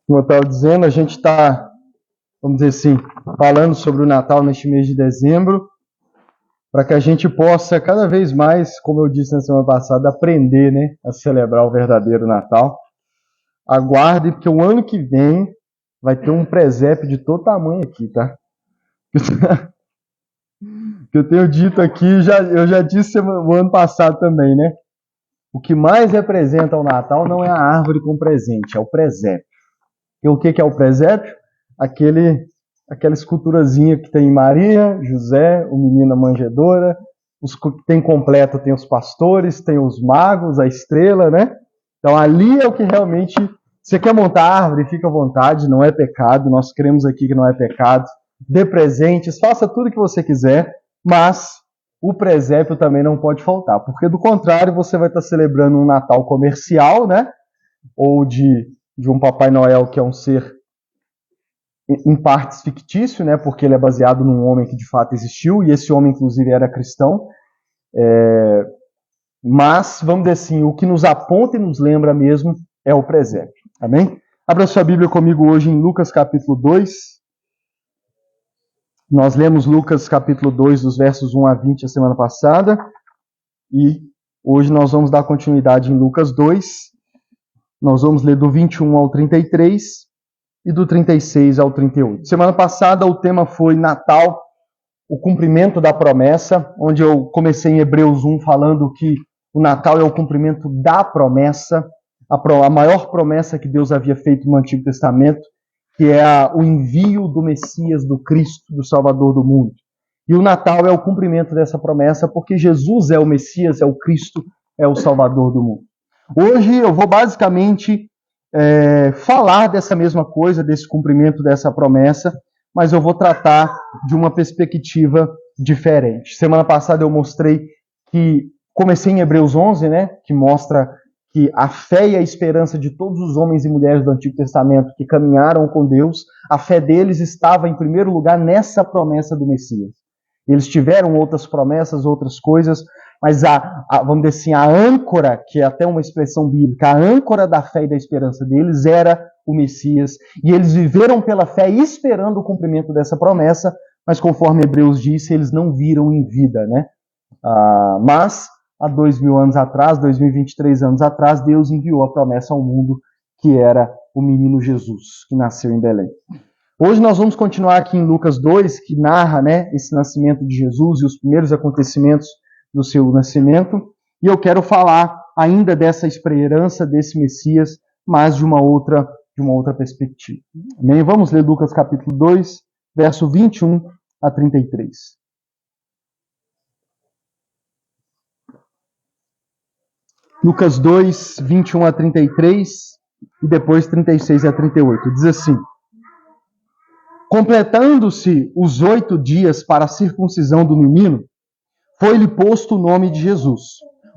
Como eu estava dizendo, a gente está, vamos dizer assim, falando sobre o Natal neste mês de dezembro, para que a gente possa cada vez mais, como eu disse na semana passada, aprender, né, a celebrar o verdadeiro Natal. Aguarde, porque o ano que vem vai ter um presépio de todo tamanho aqui, tá? Que eu tenho dito aqui, eu já disse o ano passado também, né? O que mais representa o Natal não é a árvore com presente, é o presépio. E o que é o presépio? Aquela esculturazinha que tem Maria, José, o menino, a manjedoura, os que tem completo, tem os pastores, tem os magos, a estrela, né? Então ali é o que realmente... Você quer montar árvore, fica à vontade, não é pecado, nós cremos aqui que não é pecado. Dê presentes, faça tudo o que você quiser, mas o presépio também não pode faltar, porque do contrário você vai estar celebrando um Natal comercial, né? Ou de um Papai Noel que é um ser em partes fictício, né? Porque ele é baseado num homem que de fato existiu, e esse homem inclusive era cristão. Mas, vamos dizer assim, o que nos aponta e nos lembra mesmo é o presépio. Amém? Abra sua Bíblia comigo hoje em Lucas capítulo 2. Nós lemos Lucas capítulo 2, dos versos 1 a 20 a semana passada. E hoje nós vamos dar continuidade em Lucas 2. Nós vamos ler do 21 ao 33 e do 36 ao 38. Semana passada o tema foi Natal, o cumprimento da promessa, onde eu comecei em Hebreus 1 falando que o Natal é o cumprimento da promessa, a maior promessa que Deus havia feito no Antigo Testamento, que é o envio do Messias, do Cristo, do Salvador do mundo. E o Natal é o cumprimento dessa promessa, porque Jesus é o Messias, é o Cristo, é o Salvador do mundo. Hoje eu vou basicamente falar dessa mesma coisa, desse cumprimento dessa promessa, mas eu vou tratar de uma perspectiva diferente. Semana passada eu mostrei que, comecei em Hebreus 11, né, que mostra que a fé e a esperança de todos os homens e mulheres do Antigo Testamento que caminharam com Deus, a fé deles estava em primeiro lugar nessa promessa do Messias. Eles tiveram outras promessas, outras coisas, mas vamos dizer assim, a âncora, que é até uma expressão bíblica, a âncora da fé e da esperança deles era o Messias, e eles viveram pela fé esperando o cumprimento dessa promessa, mas conforme Hebreus disse, eles não viram em vida, né? Mas há 2000 anos atrás, 2023 anos atrás, Deus enviou a promessa ao mundo, que era o menino Jesus, que nasceu em Belém. Hoje nós vamos continuar aqui em Lucas 2, que narra, né, esse nascimento de Jesus e os primeiros acontecimentos do seu nascimento. E eu quero falar ainda dessa esperança desse Messias, mas de uma outra perspectiva. Amém? Vamos ler Lucas capítulo 2, verso 21 a 33. Lucas 2, 21 a 33 e depois 36 a 38. Diz assim: completando-se os 8 dias para a circuncisão do menino, foi-lhe posto o nome de Jesus,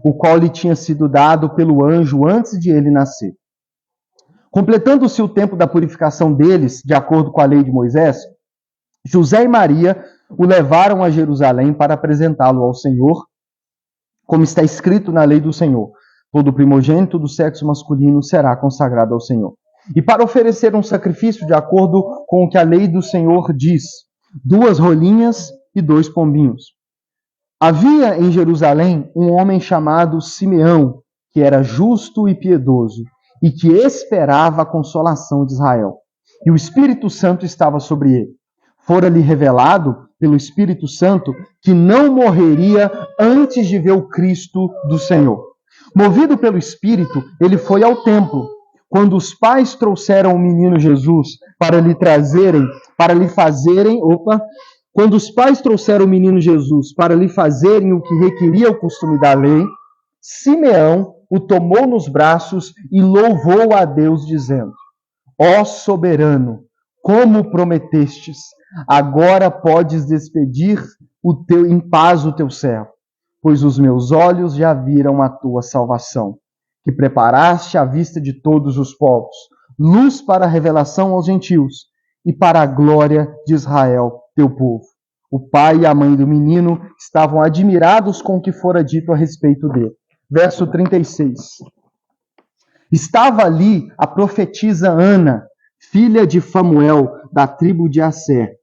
o qual lhe tinha sido dado pelo anjo antes de ele nascer. Completando-se o tempo da purificação deles, de acordo com a lei de Moisés, José e Maria o levaram a Jerusalém para apresentá-lo ao Senhor, como está escrito na lei do Senhor: todo primogênito do sexo masculino será consagrado ao Senhor. E para oferecer um sacrifício de acordo com o que a lei do Senhor diz, 2 rolinhas e 2 pombinhos. Havia em Jerusalém um homem chamado Simeão, que era justo e piedoso, e que esperava a consolação de Israel. E o Espírito Santo estava sobre ele. Fora-lhe revelado pelo Espírito Santo que não morreria antes de ver o Cristo do Senhor. Movido pelo Espírito, ele foi ao templo. Quando os pais trouxeram o menino Jesus Quando os pais trouxeram o menino Jesus para lhe fazerem o que requeria o costume da lei, Simeão o tomou nos braços e louvou a Deus, dizendo: ó soberano, como prometestes, agora podes despedir em paz o teu servo, pois os meus olhos já viram a tua salvação, que preparaste à vista de todos os povos, luz para a revelação aos gentios e para a glória de Israel, teu povo. O pai e a mãe do menino estavam admirados com o que fora dito a respeito dele. Verso 36. Estava ali a profetisa Ana, filha de Famuel, da tribo de Asser.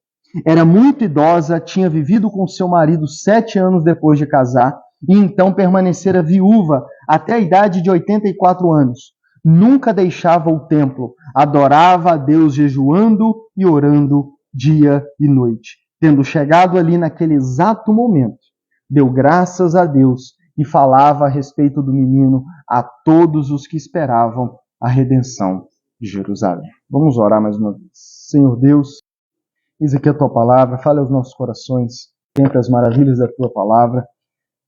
Era muito idosa, tinha vivido com seu marido 7 anos depois de casar, e então permanecera viúva até a idade de 84 anos. Nunca deixava o templo, adorava a Deus jejuando e orando dia e noite. Tendo chegado ali naquele exato momento, deu graças a Deus e falava a respeito do menino a todos os que esperavam a redenção de Jerusalém. Vamos orar mais uma vez. Senhor Deus, eis aqui a Tua palavra, fale aos nossos corações, contemple as maravilhas da Tua palavra,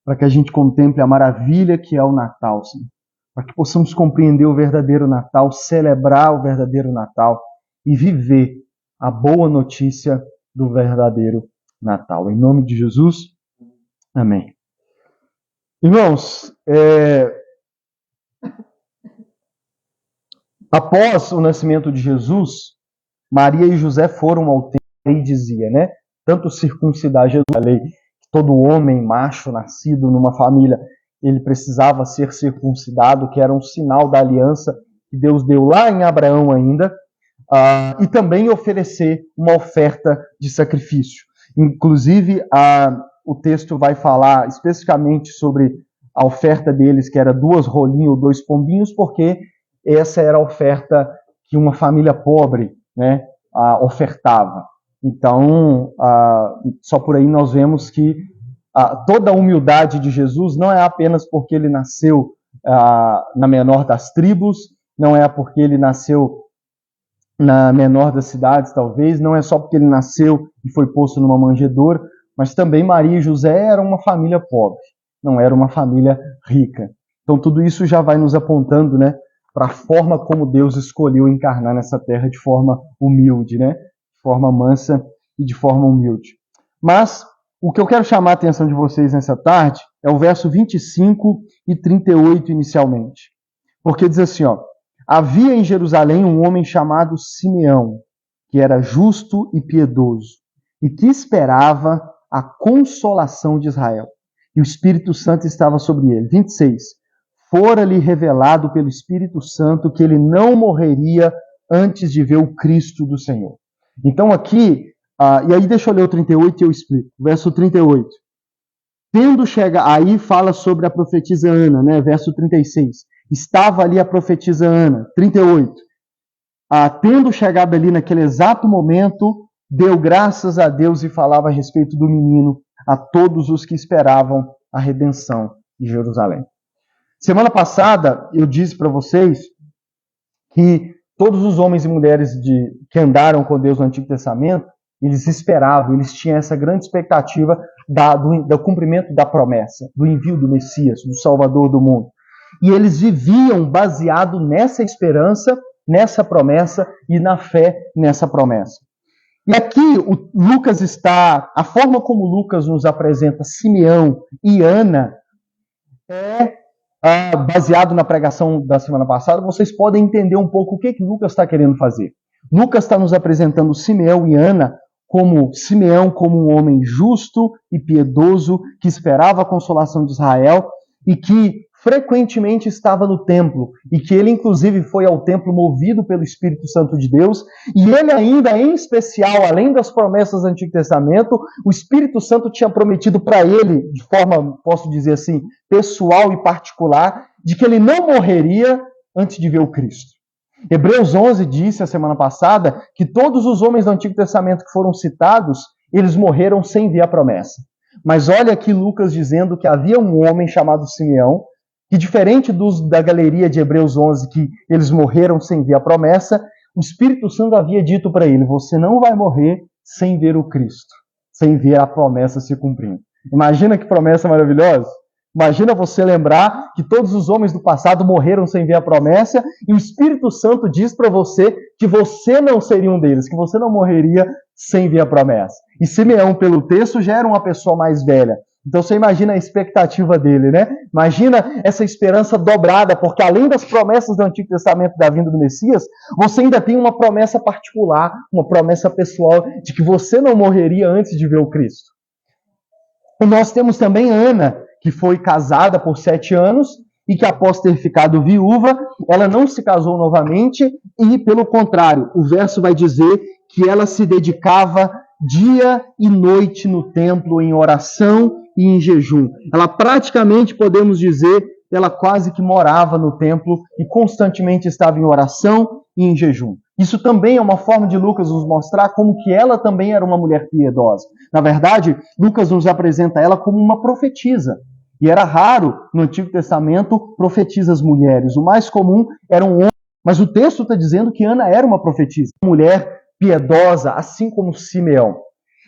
para que a gente contemple a maravilha que é o Natal, Senhor. Para que possamos compreender o verdadeiro Natal, celebrar o verdadeiro Natal e viver a boa notícia do verdadeiro Natal. Em nome de Jesus, amém. Irmãos, após o nascimento de Jesus, Maria e José foram ao templo e dizia, né? Tanto circuncidar Jesus, a lei, todo homem macho nascido numa família, ele precisava ser circuncidado, que era um sinal da aliança que Deus deu lá em Abraão ainda, e também oferecer uma oferta de sacrifício. Inclusive, o texto vai falar especificamente sobre a oferta deles, que era 2 rolinhos ou 2 pombinhos, porque essa era a oferta que uma família pobre, né, ofertava. Então, só por aí nós vemos que toda a humildade de Jesus não é apenas porque ele nasceu na menor das tribos, não é porque ele nasceu na menor das cidades, talvez, não é só porque ele nasceu e foi posto numa manjedoura, mas também Maria e José eram uma família pobre, não era uma família rica. Então tudo isso já vai nos apontando, né, para a forma como Deus escolheu encarnar nessa terra de forma humilde, né, de forma mansa e de forma humilde. Mas o que eu quero chamar a atenção de vocês nessa tarde é o verso 25 e 38 inicialmente. Porque diz assim, havia em Jerusalém um homem chamado Simeão, que era justo e piedoso, e que esperava a consolação de Israel. E o Espírito Santo estava sobre ele. 26. Fora-lhe revelado pelo Espírito Santo que ele não morreria antes de ver o Cristo do Senhor. Então aqui, e aí deixa eu ler o 38 e eu explico. Verso 38. Tendo chegado, aí fala sobre a profetisa Ana, né? Verso 36. Estava ali a profetisa Ana. 38. Tendo chegado ali naquele exato momento, deu graças a Deus e falava a respeito do menino a todos os que esperavam a redenção de Jerusalém. Semana passada eu disse para vocês que todos os homens e mulheres que andaram com Deus no Antigo Testamento, eles esperavam, eles tinham essa grande expectativa do cumprimento da promessa, do envio do Messias, do Salvador do mundo. E eles viviam baseado nessa esperança, nessa promessa e na fé nessa promessa. E aqui a forma como Lucas nos apresenta Simeão e Ana baseado na pregação da semana passada, vocês podem entender um pouco o que Lucas está querendo fazer. Lucas está nos apresentando Simeão e Ana Simeão como um homem justo e piedoso que esperava a consolação de Israel e que frequentemente estava no templo e que ele inclusive foi ao templo movido pelo Espírito Santo de Deus e ele ainda, em especial, além das promessas do Antigo Testamento, o Espírito Santo tinha prometido para ele, de forma, posso dizer assim, pessoal e particular, de que ele não morreria antes de ver o Cristo. Hebreus 11 disse a semana passada que todos os homens do Antigo Testamento que foram citados, eles morreram sem ver a promessa. Mas olha aqui Lucas dizendo que havia um homem chamado Simeão, que diferente da galeria de Hebreus 11, que eles morreram sem ver a promessa, o Espírito Santo havia dito para ele, você não vai morrer sem ver o Cristo, sem ver a promessa se cumprindo. Imagina que promessa maravilhosa! Imagina você lembrar que todos os homens do passado morreram sem ver a promessa e o Espírito Santo diz para você que você não seria um deles, que você não morreria sem ver a promessa. E Simeão, pelo texto, já era uma pessoa mais velha. Então você imagina a expectativa dele, né? Imagina essa esperança dobrada, porque além das promessas do Antigo Testamento da vinda do Messias, você ainda tem uma promessa particular, uma promessa pessoal de que você não morreria antes de ver o Cristo. E nós temos também Ana, que foi casada por 7 anos e que após ter ficado viúva, ela não se casou novamente e, pelo contrário, o verso vai dizer que ela se dedicava dia e noite no templo em oração e em jejum. Ela praticamente, podemos dizer, ela quase que morava no templo e constantemente estava em oração e em jejum. Isso também é uma forma de Lucas nos mostrar como que ela também era uma mulher piedosa. Na verdade, Lucas nos apresenta ela como uma profetisa. E era raro no Antigo Testamento profetisas mulheres. O mais comum eram homens. Mas o texto está dizendo que Ana era uma profetisa, uma mulher piedosa, assim como Simeão.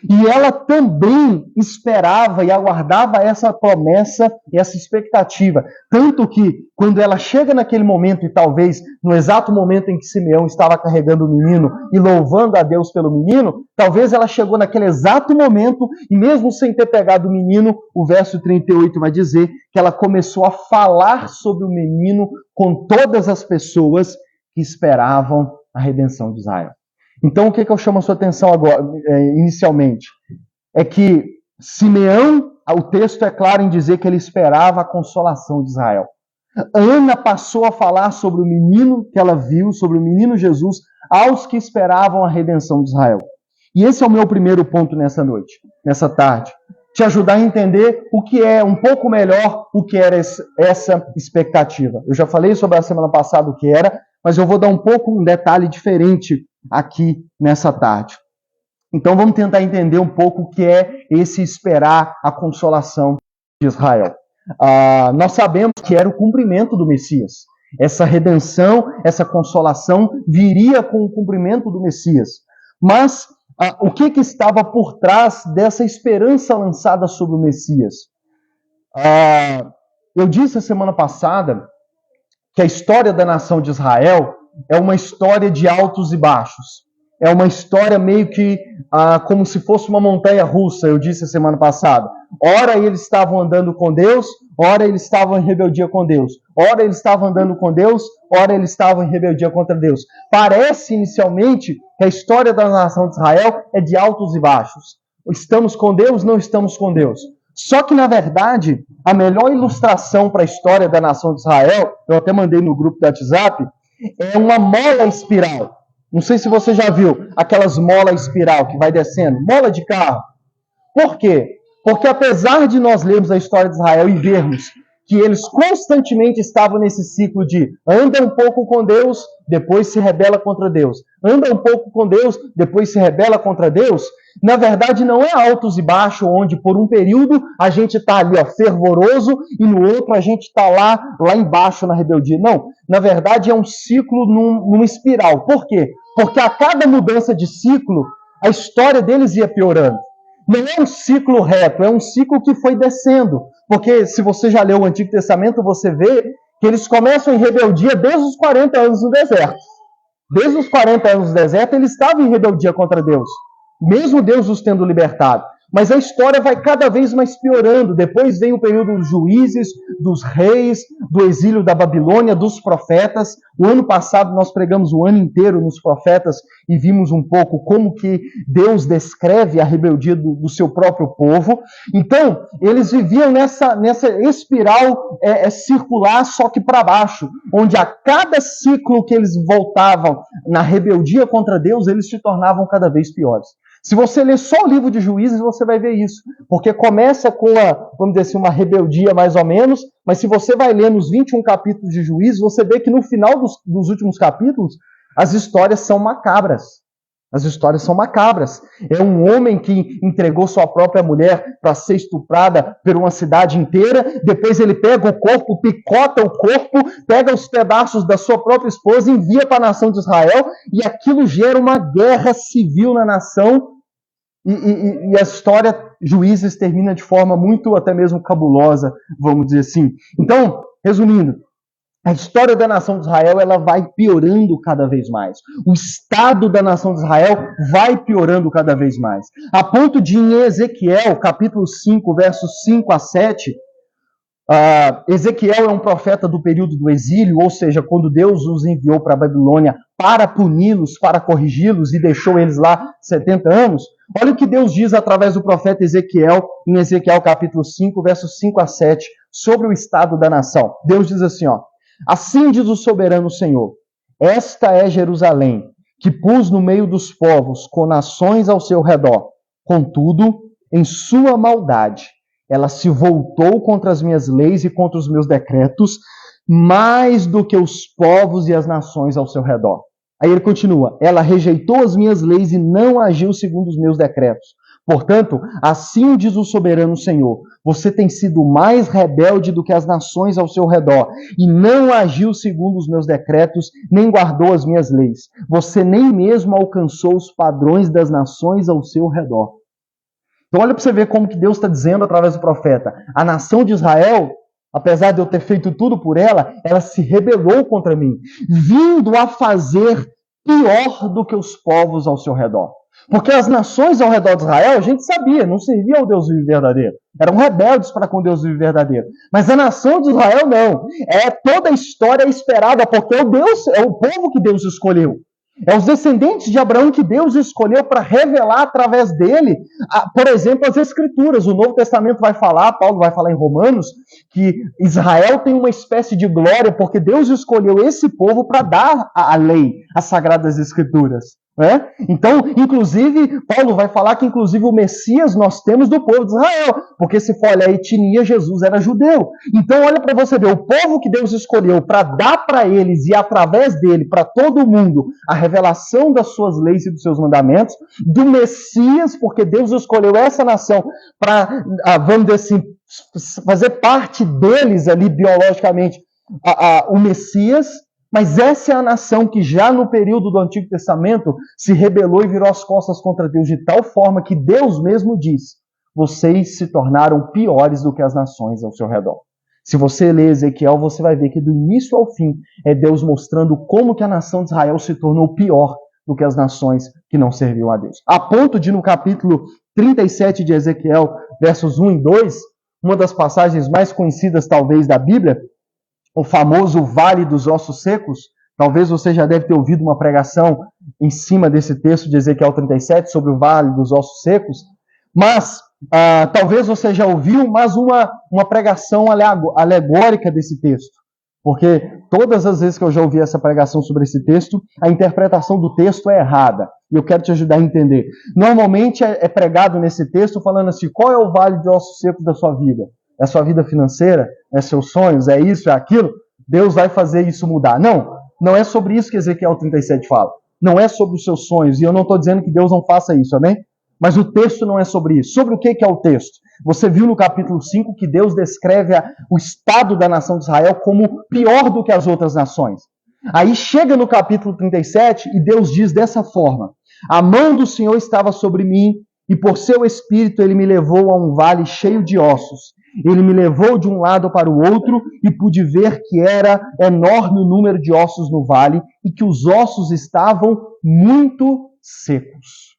E ela também esperava e aguardava essa promessa, essa expectativa. Tanto que, quando ela chega naquele momento, e talvez no exato momento em que Simeão estava carregando o menino e louvando a Deus pelo menino, talvez ela chegou naquele exato momento, e mesmo sem ter pegado o menino, o verso 38 vai dizer que ela começou a falar sobre o menino com todas as pessoas que esperavam a redenção de Israel. Então, o que eu chamo a sua atenção agora, inicialmente? É que Simeão, o texto é claro em dizer que ele esperava a consolação de Israel. Ana passou a falar sobre o menino que ela viu, sobre o menino Jesus, aos que esperavam a redenção de Israel. E esse é o meu primeiro ponto nessa noite, nessa tarde. Te ajudar a entender o que é um pouco melhor o que era essa expectativa. Eu já falei sobre a semana passada o que era, mas eu vou dar um detalhe diferente aqui nessa tarde. Então vamos tentar entender um pouco o que é esse esperar a consolação de Israel. Nós sabemos que era o cumprimento do Messias. Essa redenção, essa consolação viria com o cumprimento do Messias. Mas o que estava por trás dessa esperança lançada sobre o Messias? Eu disse a semana passada que a história da nação de Israel é uma história de altos e baixos. É uma história meio que como se fosse uma montanha russa, eu disse a semana passada. Ora eles estavam andando com Deus, ora eles estavam em rebeldia com Deus. Ora eles estavam andando com Deus, ora eles estavam em rebeldia contra Deus. Parece inicialmente que a história da nação de Israel é de altos e baixos. Estamos com Deus, não estamos com Deus. Só que, na verdade, a melhor ilustração para a história da nação de Israel, eu até mandei no grupo do WhatsApp, é uma mola espiral. Não sei se você já viu aquelas molas espiral que vai descendo, mola de carro. Por quê? Porque apesar de nós lermos a história de Israel e vermos que eles constantemente estavam nesse ciclo de anda um pouco com Deus, depois se rebela contra Deus. Anda um pouco com Deus, depois se rebela contra Deus. Na verdade, não é altos e baixos, onde por um período a gente está ali fervoroso e no outro a gente está lá embaixo na rebeldia. Não, na verdade é um ciclo numa espiral. Por quê? Porque a cada mudança de ciclo, a história deles ia piorando. Não é um ciclo reto, é um ciclo que foi descendo. Porque se você já leu o Antigo Testamento, você vê que eles começam em rebeldia desde os 40 anos no deserto. Desde os 40 anos no deserto, eles estavam em rebeldia contra Deus. Mesmo Deus os tendo libertado. Mas a história vai cada vez mais piorando. Depois vem o período dos juízes, dos reis, do exílio da Babilônia, dos profetas. O ano passado nós pregamos o ano inteiro nos profetas e vimos um pouco como que Deus descreve a rebeldia do seu próprio povo. Então, eles viviam nessa espiral circular, só que para baixo, onde a cada ciclo que eles voltavam na rebeldia contra Deus, eles se tornavam cada vez piores. Se você ler só o livro de Juízes, você vai ver isso. Porque começa com vamos dizer assim, uma rebeldia mais ou menos, mas se você vai ler nos 21 capítulos de Juízes, você vê que no final dos últimos capítulos, as histórias são macabras. As histórias são macabras. É um homem que entregou sua própria mulher para ser estuprada por uma cidade inteira, depois ele pega o corpo, picota o corpo, pega os pedaços da sua própria esposa, envia para a nação de Israel, e aquilo gera uma guerra civil na nação, e a história Juízes termina de forma muito até mesmo cabulosa, vamos dizer assim. Então, resumindo, a história da nação de Israel ela vai piorando cada vez mais. O estado da nação de Israel vai piorando cada vez mais. A ponto de em Ezequiel, capítulo 5, versos 5 a 7, Ezequiel é um profeta do período do exílio, ou seja, quando Deus os enviou para a Babilônia para puni-los, para corrigi-los e deixou eles lá 70 anos. Olha o que Deus diz através do profeta Ezequiel, em Ezequiel capítulo 5, versos 5 a 7, sobre o estado da nação. Deus diz assim, ó: assim diz o soberano Senhor, esta é Jerusalém, que pus no meio dos povos, com nações ao seu redor. Contudo, em sua maldade, ela se voltou contra as minhas leis e contra os meus decretos, mais do que os povos e as nações ao seu redor. Aí ele continua: ela rejeitou as minhas leis e não agiu segundo os meus decretos. Portanto, assim diz o soberano Senhor, você tem sido mais rebelde do que as nações ao seu redor, e não agiu segundo os meus decretos, nem guardou as minhas leis. Você nem mesmo alcançou os padrões das nações ao seu redor. Então olha para você ver como que Deus está dizendo através do profeta. A nação de Israel, apesar de eu ter feito tudo por ela, ela se rebelou contra mim, vindo a fazer pior do que os povos ao seu redor. Porque as nações ao redor de Israel, a gente sabia, não serviam ao Deus vivo e verdadeiro. Eram rebeldes para com Deus vivo e verdadeiro. Mas a nação de Israel não. Toda a história é esperada, porque é o povo que Deus escolheu. É os descendentes de Abraão que Deus escolheu para revelar através dele, por exemplo, as Escrituras. O Novo Testamento vai falar, Paulo vai falar em Romanos, que Israel tem uma espécie de glória, porque Deus escolheu esse povo para dar a lei, as Sagradas Escrituras. Né? Então, inclusive, Paulo vai falar que inclusive o Messias nós temos do povo de Israel, porque se for olhar a etnia, Jesus era judeu. Então olha para você ver, o povo que Deus escolheu para dar para eles e através dele, para todo mundo, a revelação das suas leis e dos seus mandamentos, do Messias, porque Deus escolheu essa nação para, vamos dizer assim, fazer parte deles ali biologicamente, o Messias. Mas essa é a nação que já no período do Antigo Testamento se rebelou e virou as costas contra Deus de tal forma que Deus mesmo diz: vocês se tornaram piores do que as nações ao seu redor. Se você ler Ezequiel, você vai ver que do início ao fim é Deus mostrando como que a nação de Israel se tornou pior do que as nações que não serviam a Deus. A ponto de no capítulo 37 de Ezequiel, versos 1 e 2, uma das passagens mais conhecidas talvez da Bíblia, o famoso Vale dos Ossos Secos. Talvez você já deve ter ouvido uma pregação em cima desse texto de Ezequiel 37 sobre o Vale dos Ossos Secos, mas talvez você já ouviu mais uma pregação alegórica desse texto, porque todas as vezes que eu já ouvi essa pregação sobre esse texto, a interpretação do texto é errada, e eu quero te ajudar a entender. Normalmente é pregado nesse texto falando assim: qual é o vale de ossos secos da sua vida? É a sua vida financeira? É seus sonhos? É isso? É aquilo? Deus vai fazer isso mudar. Não é sobre isso que Ezequiel 37 fala. Não é sobre os seus sonhos. E eu não estou dizendo que Deus não faça isso, amém? Mas o texto não é sobre isso. Sobre o que é o texto? Você viu no capítulo 5 que Deus descreve o estado da nação de Israel como pior do que as outras nações. Aí chega no capítulo 37 e Deus diz dessa forma: a mão do Senhor estava sobre mim e por seu espírito ele me levou a um vale cheio de ossos. Ele me levou de um lado para o outro e pude ver que era enorme o número de ossos no vale e que os ossos estavam muito secos.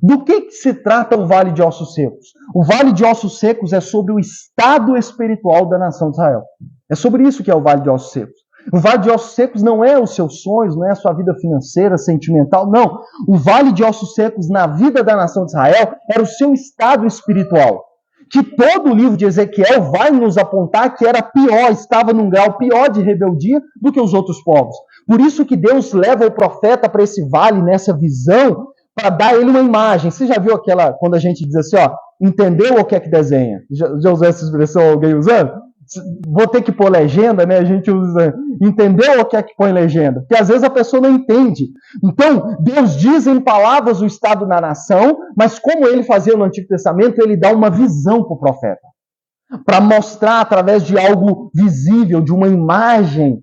Do que se trata o Vale de Ossos Secos? O Vale de Ossos Secos é sobre o estado espiritual da nação de Israel. É sobre isso que é o Vale de Ossos Secos. O Vale de Ossos Secos não é os seus sonhos, não é a sua vida financeira, sentimental, não. O Vale de Ossos Secos na vida da nação de Israel era o seu estado espiritual, que todo o livro de Ezequiel vai nos apontar que era pior, estava num grau pior de rebeldia do que os outros povos. Por isso que Deus leva o profeta para esse vale, nessa visão, para dar ele uma imagem. Você já viu aquela, quando a gente diz assim, ó, entendeu o que é que desenha? Já usou essa expressão alguém usando? Vou ter que pôr legenda, né? A gente usa, entendeu o que é que põe legenda? Porque às vezes a pessoa não entende. Então, Deus diz em palavras o estado da nação, mas como ele fazia no Antigo Testamento, ele dá uma visão para o profeta, para mostrar através de algo visível, de uma imagem,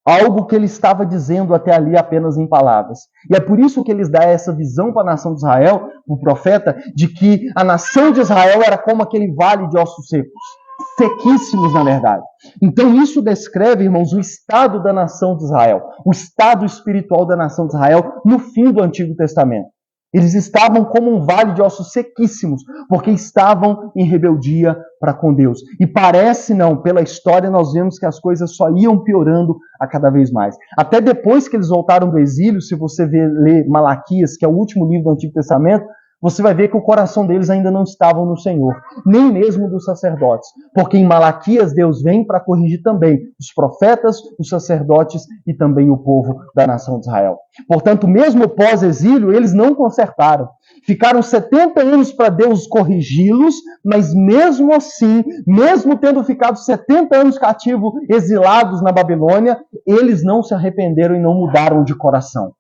algo que ele estava dizendo até ali apenas em palavras. E é por isso que eles dão essa visão para a nação de Israel, o profeta, de que a nação de Israel era como aquele vale de ossos secos. Sequíssimos, na verdade. Então isso descreve, irmãos, o estado da nação de Israel, o estado espiritual da nação de Israel no fim do Antigo Testamento. Eles estavam como um vale de ossos sequíssimos, porque estavam em rebeldia para com Deus. E parece não, pela história nós vemos que as coisas só iam piorando a cada vez mais. Até depois que eles voltaram do exílio, se você ler Malaquias, que é o último livro do Antigo Testamento, você vai ver que o coração deles ainda não estava no Senhor, nem mesmo dos sacerdotes. Porque em Malaquias Deus vem para corrigir também os profetas, os sacerdotes e também o povo da nação de Israel. Portanto, mesmo pós-exílio, eles não consertaram. Ficaram 70 anos para Deus corrigi-los, mas mesmo assim, mesmo tendo ficado 70 anos cativos, exilados na Babilônia, eles não se arrependeram e não mudaram de coração.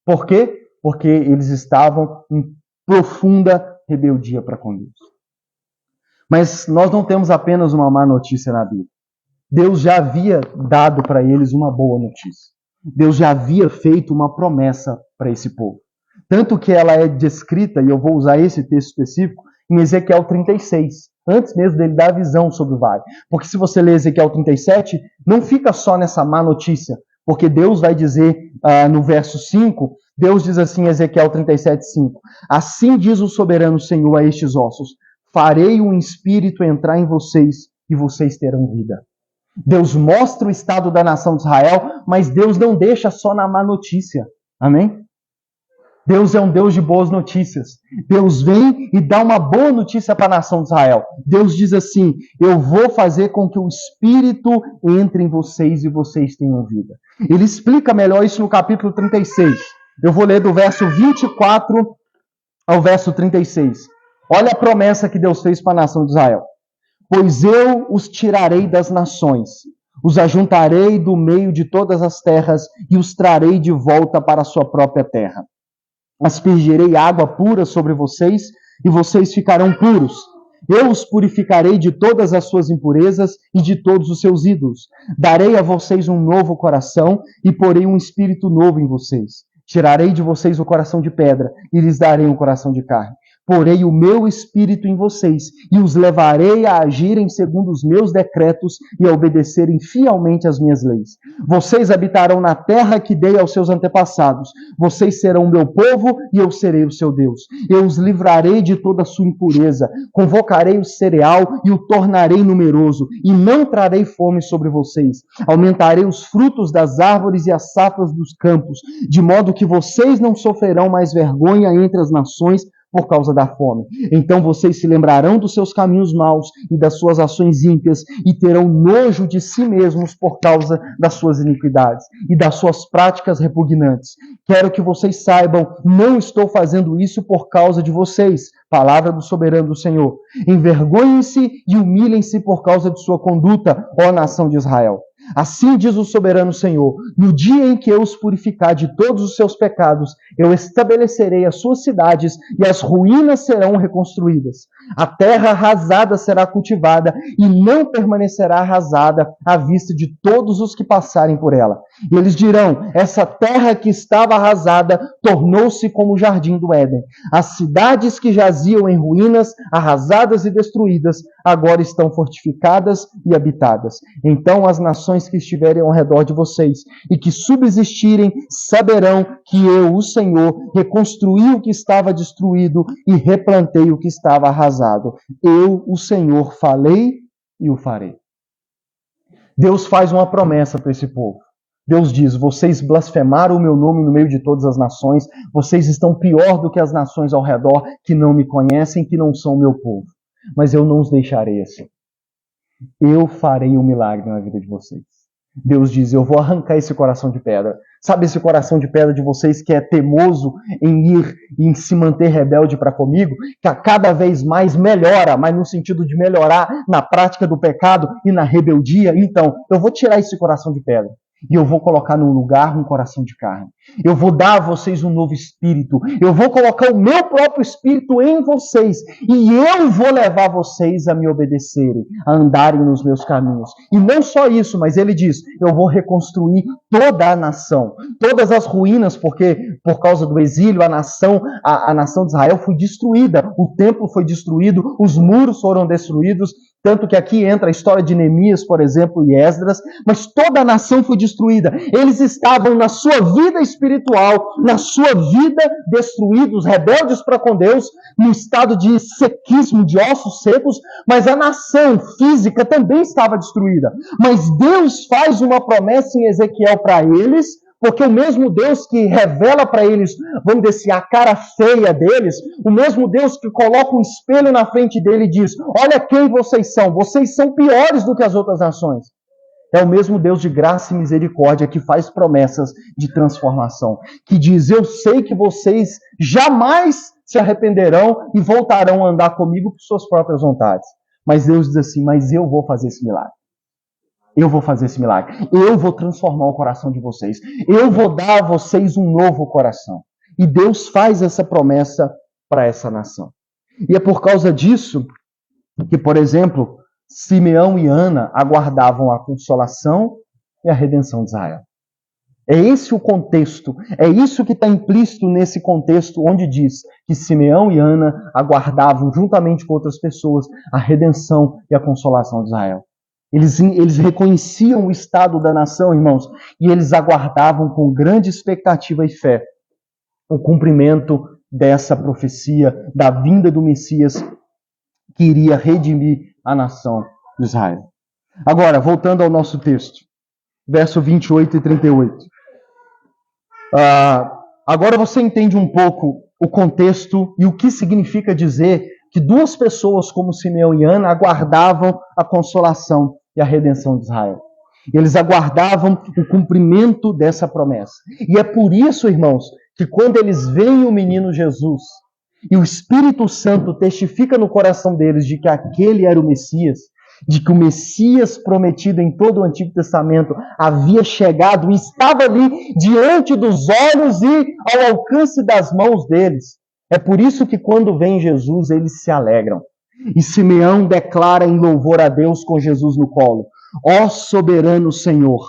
Por quê? Porque eles estavam em profunda rebeldia para com Deus. Mas nós não temos apenas uma má notícia na Bíblia. Deus já havia dado para eles uma boa notícia. Deus já havia feito uma promessa para esse povo. Tanto que ela é descrita, e eu vou usar esse texto específico, em Ezequiel 36, antes mesmo dele dar a visão sobre o vale. Porque se você ler Ezequiel 37, não fica só nessa má notícia, porque Deus vai dizer no verso 5, Deus diz assim em Ezequiel 37:5, assim diz o soberano Senhor a estes ossos, farei um espírito entrar em vocês e vocês terão vida. Deus mostra o estado da nação de Israel, mas Deus não deixa só na má notícia. Amém? Deus é um Deus de boas notícias. Deus vem e dá uma boa notícia para a nação de Israel. Deus diz assim, eu vou fazer com que o Espírito entre em vocês e vocês tenham vida. Ele explica melhor isso no capítulo 36. Eu vou ler do verso 24 ao verso 36. Olha a promessa que Deus fez para a nação de Israel. Pois eu os tirarei das nações, os ajuntarei do meio de todas as terras e os trarei de volta para a sua própria terra. Aspergirei água pura sobre vocês e vocês ficarão puros. Eu os purificarei de todas as suas impurezas e de todos os seus ídolos. Darei a vocês um novo coração e porei um espírito novo em vocês. Tirarei de vocês o coração de pedra e lhes darei um coração de carne. Porei o meu espírito em vocês e os levarei a agirem segundo os meus decretos e a obedecerem fielmente às minhas leis. Vocês habitarão na terra que dei aos seus antepassados. Vocês serão o meu povo e eu serei o seu Deus. Eu os livrarei de toda a sua impureza. Convocarei o cereal e o tornarei numeroso. E não trarei fome sobre vocês. Aumentarei os frutos das árvores e as safras dos campos, de modo que vocês não sofrerão mais vergonha entre as nações por causa da fome. Então vocês se lembrarão dos seus caminhos maus e das suas ações ímpias e terão nojo de si mesmos por causa das suas iniquidades e das suas práticas repugnantes. Quero que vocês saibam, não estou fazendo isso por causa de vocês. Palavra do soberano do Senhor. Envergonhem-se e humilhem-se por causa de sua conduta, ó nação de Israel. Assim diz o soberano Senhor, no dia em que eu os purificar de todos os seus pecados, eu estabelecerei as suas cidades e as ruínas serão reconstruídas. A terra arrasada será cultivada e não permanecerá arrasada à vista de todos os que passarem por ela. E eles dirão, essa terra que estava arrasada tornou-se como o jardim do Éden. As cidades que jaziam em ruínas, arrasadas e destruídas, agora estão fortificadas e habitadas. Então as nações que estiverem ao redor de vocês e que subsistirem saberão que eu, o Senhor, reconstruí o que estava destruído e replantei o que estava arrasado. Eu, o Senhor, falei e o farei. Deus faz uma promessa para esse povo. Deus diz, vocês blasfemaram o meu nome no meio de todas as nações, vocês estão pior do que as nações ao redor que não me conhecem, que não são meu povo. Mas eu não os deixarei assim. Eu farei um milagre na vida de vocês. Deus diz, eu vou arrancar esse coração de pedra. Sabe esse coração de pedra de vocês que é teimoso em ir e em se manter rebelde para comigo? Que a cada vez mais melhora, mas no sentido de melhorar na prática do pecado e na rebeldia. Então, eu vou tirar esse coração de pedra. E eu vou colocar no lugar um coração de carne. Eu vou dar a vocês um novo espírito. Eu vou colocar o meu próprio espírito em vocês. E eu vou levar vocês a me obedecerem, a andarem nos meus caminhos. E não só isso, mas ele diz, eu vou reconstruir toda a nação. Todas as ruínas, porque por causa do exílio, a nação de Israel foi destruída. O templo foi destruído, os muros foram destruídos. Tanto que aqui entra a história de Neemias, por exemplo, e Esdras, mas toda a nação foi destruída. Eles estavam na sua vida espiritual, na sua vida destruídos, rebeldes para com Deus, no estado de sequismo, de ossos secos, mas a nação física também estava destruída. Mas Deus faz uma promessa em Ezequiel para eles, Porque o mesmo Deus que revela para eles, vamos dizer assim, a cara feia deles, o mesmo Deus que coloca um espelho na frente dele e diz, olha quem vocês são piores do que as outras nações. É o mesmo Deus de graça e misericórdia que faz promessas de transformação, que diz, eu sei que vocês jamais se arrependerão e voltarão a andar comigo por suas próprias vontades. Mas Deus diz assim, mas eu vou fazer esse milagre. Eu vou fazer esse milagre. Eu vou transformar o coração de vocês. Eu vou dar a vocês um novo coração. E Deus faz essa promessa para essa nação. E é por causa disso que, por exemplo, Simeão e Ana aguardavam a consolação e a redenção de Israel. É esse o contexto, é isso que está implícito nesse contexto onde diz que Simeão e Ana aguardavam, juntamente com outras pessoas, a redenção e a consolação de Israel. Eles reconheciam o estado da nação, irmãos, e eles aguardavam com grande expectativa e fé o cumprimento dessa profecia, da vinda do Messias que iria redimir a nação de Israel. Agora, voltando ao nosso texto, verso 28 e 38. Agora você entende um pouco o contexto e o que significa dizer que duas pessoas como Simeão e Ana aguardavam a consolação e a redenção de Israel. Eles aguardavam o cumprimento dessa promessa. E é por isso, irmãos, que quando eles veem o menino Jesus e o Espírito Santo testifica no coração deles de que aquele era o Messias, de que o Messias prometido em todo o Antigo Testamento havia chegado e estava ali diante dos olhos e ao alcance das mãos deles. É por isso que quando vem Jesus, eles se alegram. E Simeão declara em louvor a Deus com Jesus no colo, ó soberano Senhor,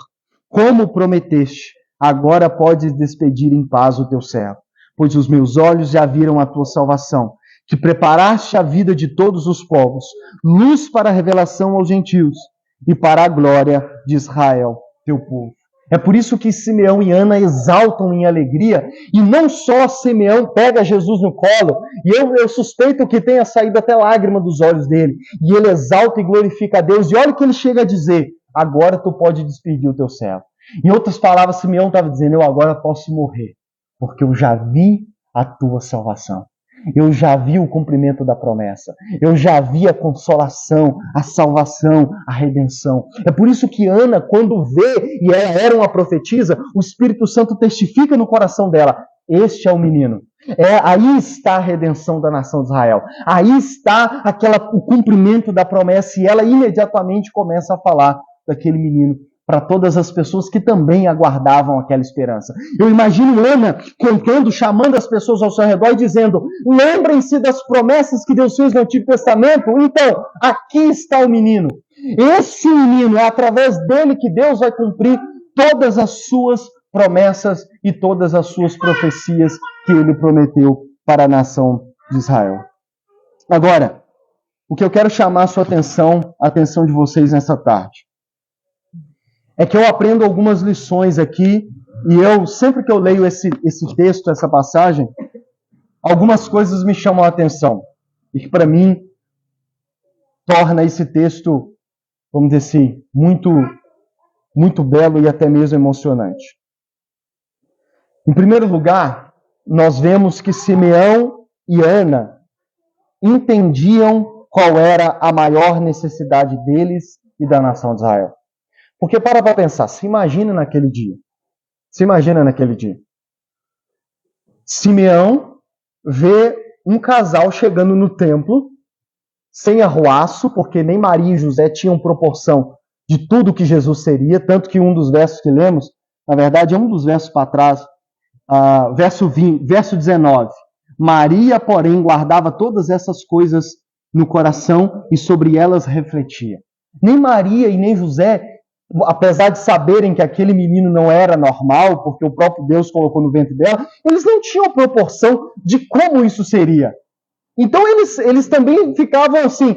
como prometeste, agora podes despedir em paz o teu servo, pois os meus olhos já viram a tua salvação, que preparaste a vida de todos os povos, luz para a revelação aos gentios e para a glória de Israel, teu povo. É por isso que Simeão e Ana exaltam em alegria, e não só Simeão pega Jesus no colo, e eu suspeito que tenha saído até lágrima dos olhos dele, e ele exalta e glorifica a Deus, e olha o que ele chega a dizer, agora tu pode despedir o teu servo. Em outras palavras, Simeão estava dizendo, eu agora posso morrer, porque eu já vi a tua salvação. Eu já vi o cumprimento da promessa. Eu já vi a consolação, a salvação, a redenção. É por isso que Ana, quando vê, e ela era uma profetisa, o Espírito Santo testifica no coração dela, este é o menino. Aí está a redenção da nação de Israel. Aí está o cumprimento da promessa, e ela imediatamente começa a falar daquele menino para todas as pessoas que também aguardavam aquela esperança. Eu imagino Ana contando, chamando as pessoas ao seu redor e dizendo, lembrem-se das promessas que Deus fez no Antigo Testamento? Então, aqui está o menino. Esse menino, é através dele que Deus vai cumprir todas as suas promessas e todas as suas profecias que ele prometeu para a nação de Israel. Agora, o que eu quero chamar a atenção de vocês nessa tarde, é que eu aprendo algumas lições aqui, e sempre que eu leio esse texto, essa passagem, algumas coisas me chamam a atenção, e que para mim torna esse texto, vamos dizer assim, muito, muito belo e até mesmo emocionante. Em primeiro lugar, nós vemos que Simeão e Ana entendiam qual era a maior necessidade deles e da nação de Israel. Porque para pensar, se imagina naquele dia. Simeão vê um casal chegando no templo, sem arruaço, porque nem Maria e José tinham proporção de tudo que Jesus seria, tanto que um dos versos que lemos, na verdade é um dos versos para trás, verso 19. Maria, porém, guardava todas essas coisas no coração e sobre elas refletia. Nem Maria e nem José, apesar de saberem que aquele menino não era normal, porque o próprio Deus colocou no ventre dela, eles não tinham proporção de como isso seria. Então eles também ficavam assim,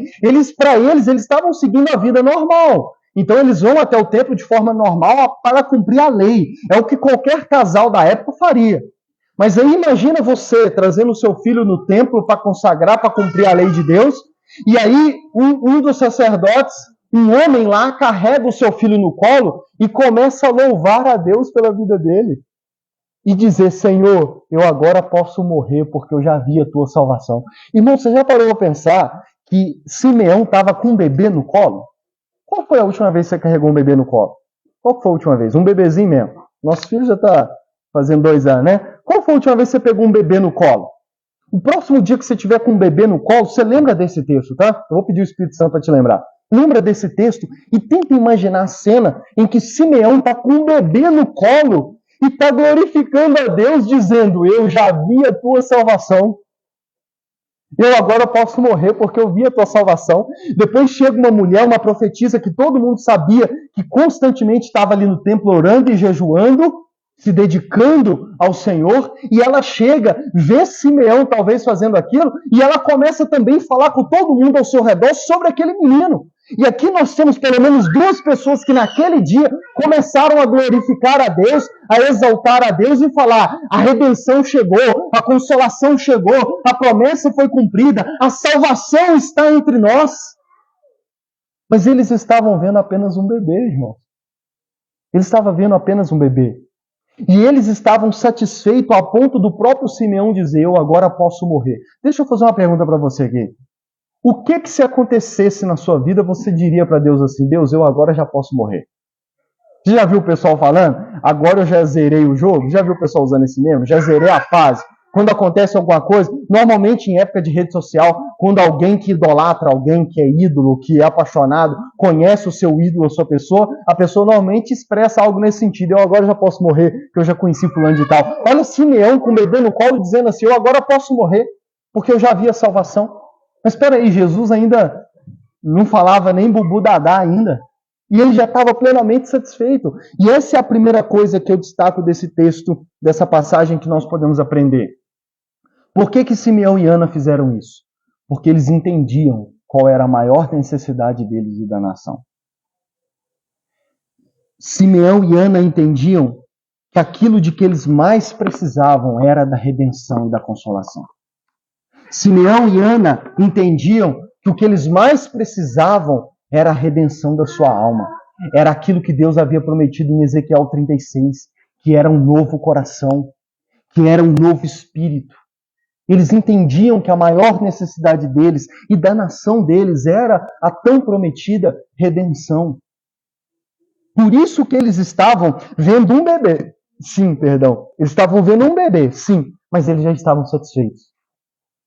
para eles estavam seguindo a vida normal. Então eles vão até o templo de forma normal para cumprir a lei. É o que qualquer casal da época faria. Mas aí imagina você trazendo o seu filho no templo para consagrar, para cumprir a lei de Deus, e aí um dos sacerdotes, Um homem lá carrega o seu filho no colo e começa a louvar a Deus pela vida dele. E dizer, Senhor, eu agora posso morrer porque eu já vi a tua salvação. Irmão, você já parou a pensar que Simeão estava com um bebê no colo? Qual foi a última vez que você carregou um bebê no colo? Qual foi a última vez? Um bebezinho mesmo. Nosso filho já está fazendo 2 anos, né? Qual foi a última vez que você pegou um bebê no colo? O próximo dia que você tiver com um bebê no colo, você lembra desse texto, tá? Eu vou pedir o Espírito Santo para te lembrar. Lembra desse texto e tenta imaginar a cena em que Simeão está com um bebê no colo e está glorificando a Deus, dizendo, eu já vi a tua salvação. Eu agora posso morrer porque eu vi a tua salvação. Depois chega uma mulher, uma profetisa que todo mundo sabia que constantemente estava ali no templo orando e jejuando, se dedicando ao Senhor, e ela chega, vê Simeão talvez fazendo aquilo, e ela começa também a falar com todo mundo ao seu redor sobre aquele menino. E aqui nós temos pelo menos 2 pessoas que naquele dia começaram a glorificar a Deus, a exaltar a Deus e falar, a redenção chegou, a consolação chegou, a promessa foi cumprida, a salvação está entre nós. Mas eles estavam vendo apenas um bebê, irmão. Eles estavam vendo apenas um bebê. E eles estavam satisfeitos a ponto do próprio Simeão dizer, eu agora posso morrer. Deixa eu fazer uma pergunta para você aqui. O que se acontecesse na sua vida, você diria para Deus assim, Deus, eu agora já posso morrer? Você já viu o pessoal falando? Agora eu já zerei o jogo? Já viu o pessoal usando esse mesmo? Já zerei a fase? Quando acontece alguma coisa, normalmente em época de rede social, quando alguém que idolatra, alguém que é ídolo, que é apaixonado, conhece o seu ídolo, a sua pessoa, a pessoa normalmente expressa algo nesse sentido. Eu agora já posso morrer, que eu já conheci fulano de tal. Olha Simeão com o bebê no colo dizendo assim, eu agora posso morrer, porque eu já vi a salvação. Mas espera aí, Jesus ainda não falava nem bubu dadá ainda. E ele já estava plenamente satisfeito. E essa é a primeira coisa que eu destaco desse texto, dessa passagem que nós podemos aprender. Por que Simeão e Ana fizeram isso? Porque eles entendiam qual era a maior necessidade deles e da nação. Simeão e Ana entendiam que aquilo de que eles mais precisavam era da redenção e da consolação. Simeão e Ana entendiam que o que eles mais precisavam era a redenção da sua alma. Era aquilo que Deus havia prometido em Ezequiel 36, que era um novo coração, que era um novo espírito. Eles entendiam que a maior necessidade deles e da nação deles era a tão prometida redenção. Por isso que eles estavam vendo um bebê. Sim, perdão. Eles estavam vendo um bebê, sim, mas eles já estavam satisfeitos.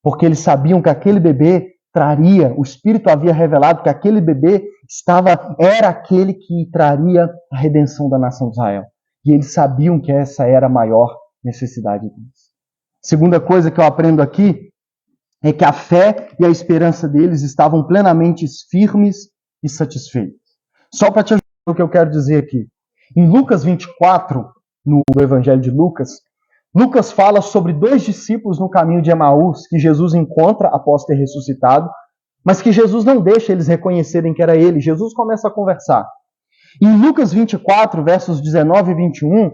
Porque eles sabiam que aquele bebê traria, o Espírito havia revelado que aquele bebê era aquele que traria a redenção da nação de Israel. E eles sabiam que essa era a maior necessidade deles. Segunda coisa que eu aprendo aqui é que a fé e a esperança deles estavam plenamente firmes e satisfeitos. Só para te ajudar o que eu quero dizer aqui. Em Lucas 24, no Evangelho de Lucas, Lucas fala sobre 2 discípulos no caminho de Emaús que Jesus encontra após ter ressuscitado, mas que Jesus não deixa eles reconhecerem que era ele. Jesus começa a conversar. Em Lucas 24, versos 19 e 21,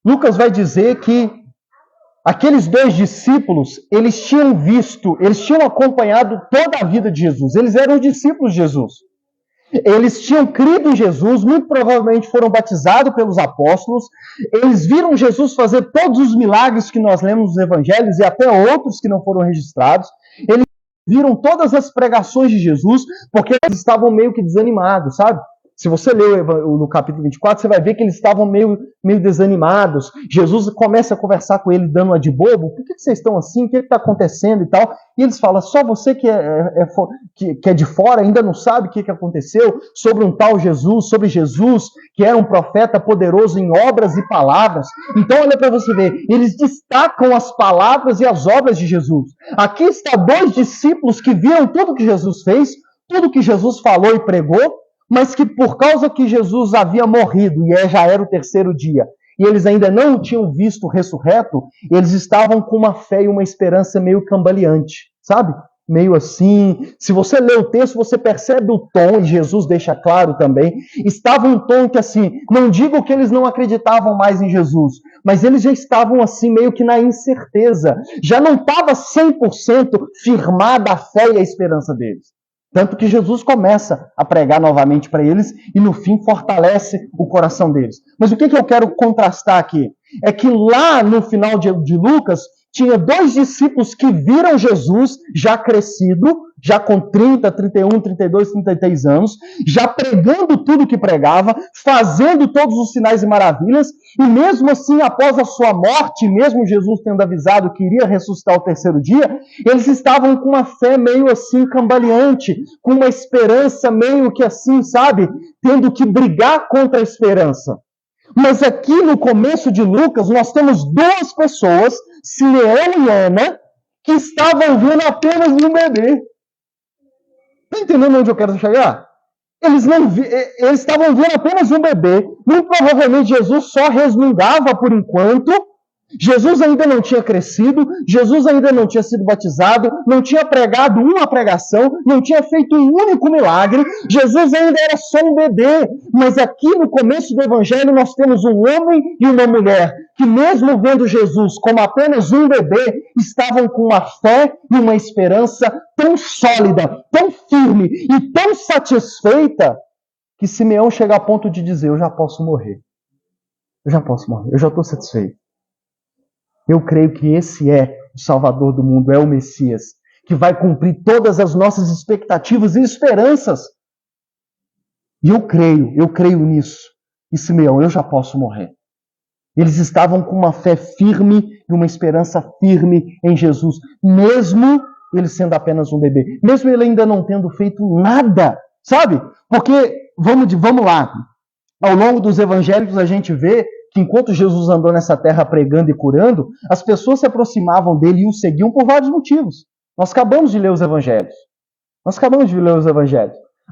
Lucas vai dizer que aqueles 2 discípulos, eles tinham acompanhado toda a vida de Jesus. Eles eram discípulos de Jesus. Eles tinham crido em Jesus, muito provavelmente foram batizados pelos apóstolos. Eles viram Jesus fazer todos os milagres que nós lemos nos evangelhos e até outros que não foram registrados. Eles viram todas as pregações de Jesus, porque eles estavam meio que desanimados, sabe? Se você ler no capítulo 24, você vai ver que eles estavam meio desanimados. Jesus começa a conversar com ele, dando uma de bobo. Por que vocês estão assim? O que está acontecendo e tal? E eles falam, só você que é de fora ainda não sabe o que aconteceu sobre um tal Jesus, sobre Jesus, que era um profeta poderoso em obras e palavras. Então olha para você ver, eles destacam as palavras e as obras de Jesus. Aqui está 2 discípulos que viram tudo que Jesus fez, tudo que Jesus falou e pregou, mas que por causa que Jesus havia morrido e já era o 3º dia, e eles ainda não o tinham visto ressurreto, eles estavam com uma fé e uma esperança meio cambaleante, sabe? Meio assim. Se você lê o texto, você percebe o tom, e Jesus deixa claro também. Estava um tom que assim, não digo que eles não acreditavam mais em Jesus, mas eles já estavam assim meio que na incerteza. Já não estava 100% firmada a fé e a esperança deles. Tanto que Jesus começa a pregar novamente para eles e no fim fortalece o coração deles. Mas o que eu quero contrastar aqui? É que lá no final de Lucas, tinha 2 discípulos que viram Jesus já crescido, já com 30, 31, 32, 33 anos, já pregando tudo que pregava, fazendo todos os sinais e maravilhas, e mesmo assim, após a sua morte, mesmo Jesus tendo avisado que iria ressuscitar ao 3º dia, eles estavam com uma fé meio assim cambaleante, com uma esperança meio que assim, sabe, tendo que brigar contra a esperança. Mas aqui no começo de Lucas, nós temos 2 pessoas, Simeão e Ana, que estavam vendo apenas um bebê. Está entendendo onde eu quero chegar? Eles estavam vendo apenas um bebê. Muito provavelmente Jesus só resmungava por enquanto. Jesus ainda não tinha crescido, Jesus ainda não tinha sido batizado, não tinha pregado uma pregação, não tinha feito um único milagre, Jesus ainda era só um bebê. Mas aqui no começo do Evangelho nós temos um homem e uma mulher que mesmo vendo Jesus como apenas um bebê, estavam com uma fé e uma esperança tão sólida, tão firme e tão satisfeita, que Simeão chega a ponto de dizer: eu já posso morrer, eu já estou satisfeito. Eu creio que esse é o Salvador do mundo, é o Messias, que vai cumprir todas as nossas expectativas e esperanças. E eu creio nisso. E Simeão, eu já posso morrer. Eles estavam com uma fé firme e uma esperança firme em Jesus, mesmo ele sendo apenas um bebê, mesmo ele ainda não tendo feito nada, sabe? Porque, vamos lá, ao longo dos evangelhos a gente vê que enquanto Jesus andou nessa terra pregando e curando, as pessoas se aproximavam dele e o seguiam por vários motivos. Nós acabamos de ler os evangelhos.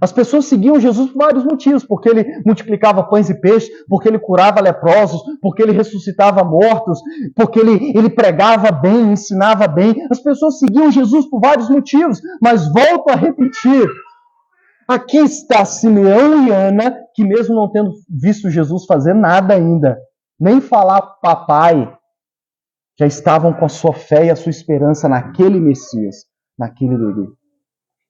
As pessoas seguiam Jesus por vários motivos, porque ele multiplicava pães e peixes, porque ele curava leprosos, porque ele ressuscitava mortos, porque ele pregava bem, ensinava bem. As pessoas seguiam Jesus por vários motivos, mas volto a repetir, aqui está Simeão e Ana, que mesmo não tendo visto Jesus fazer nada ainda, nem falar papai, já estavam com a sua fé e a sua esperança naquele Messias, naquele bebê.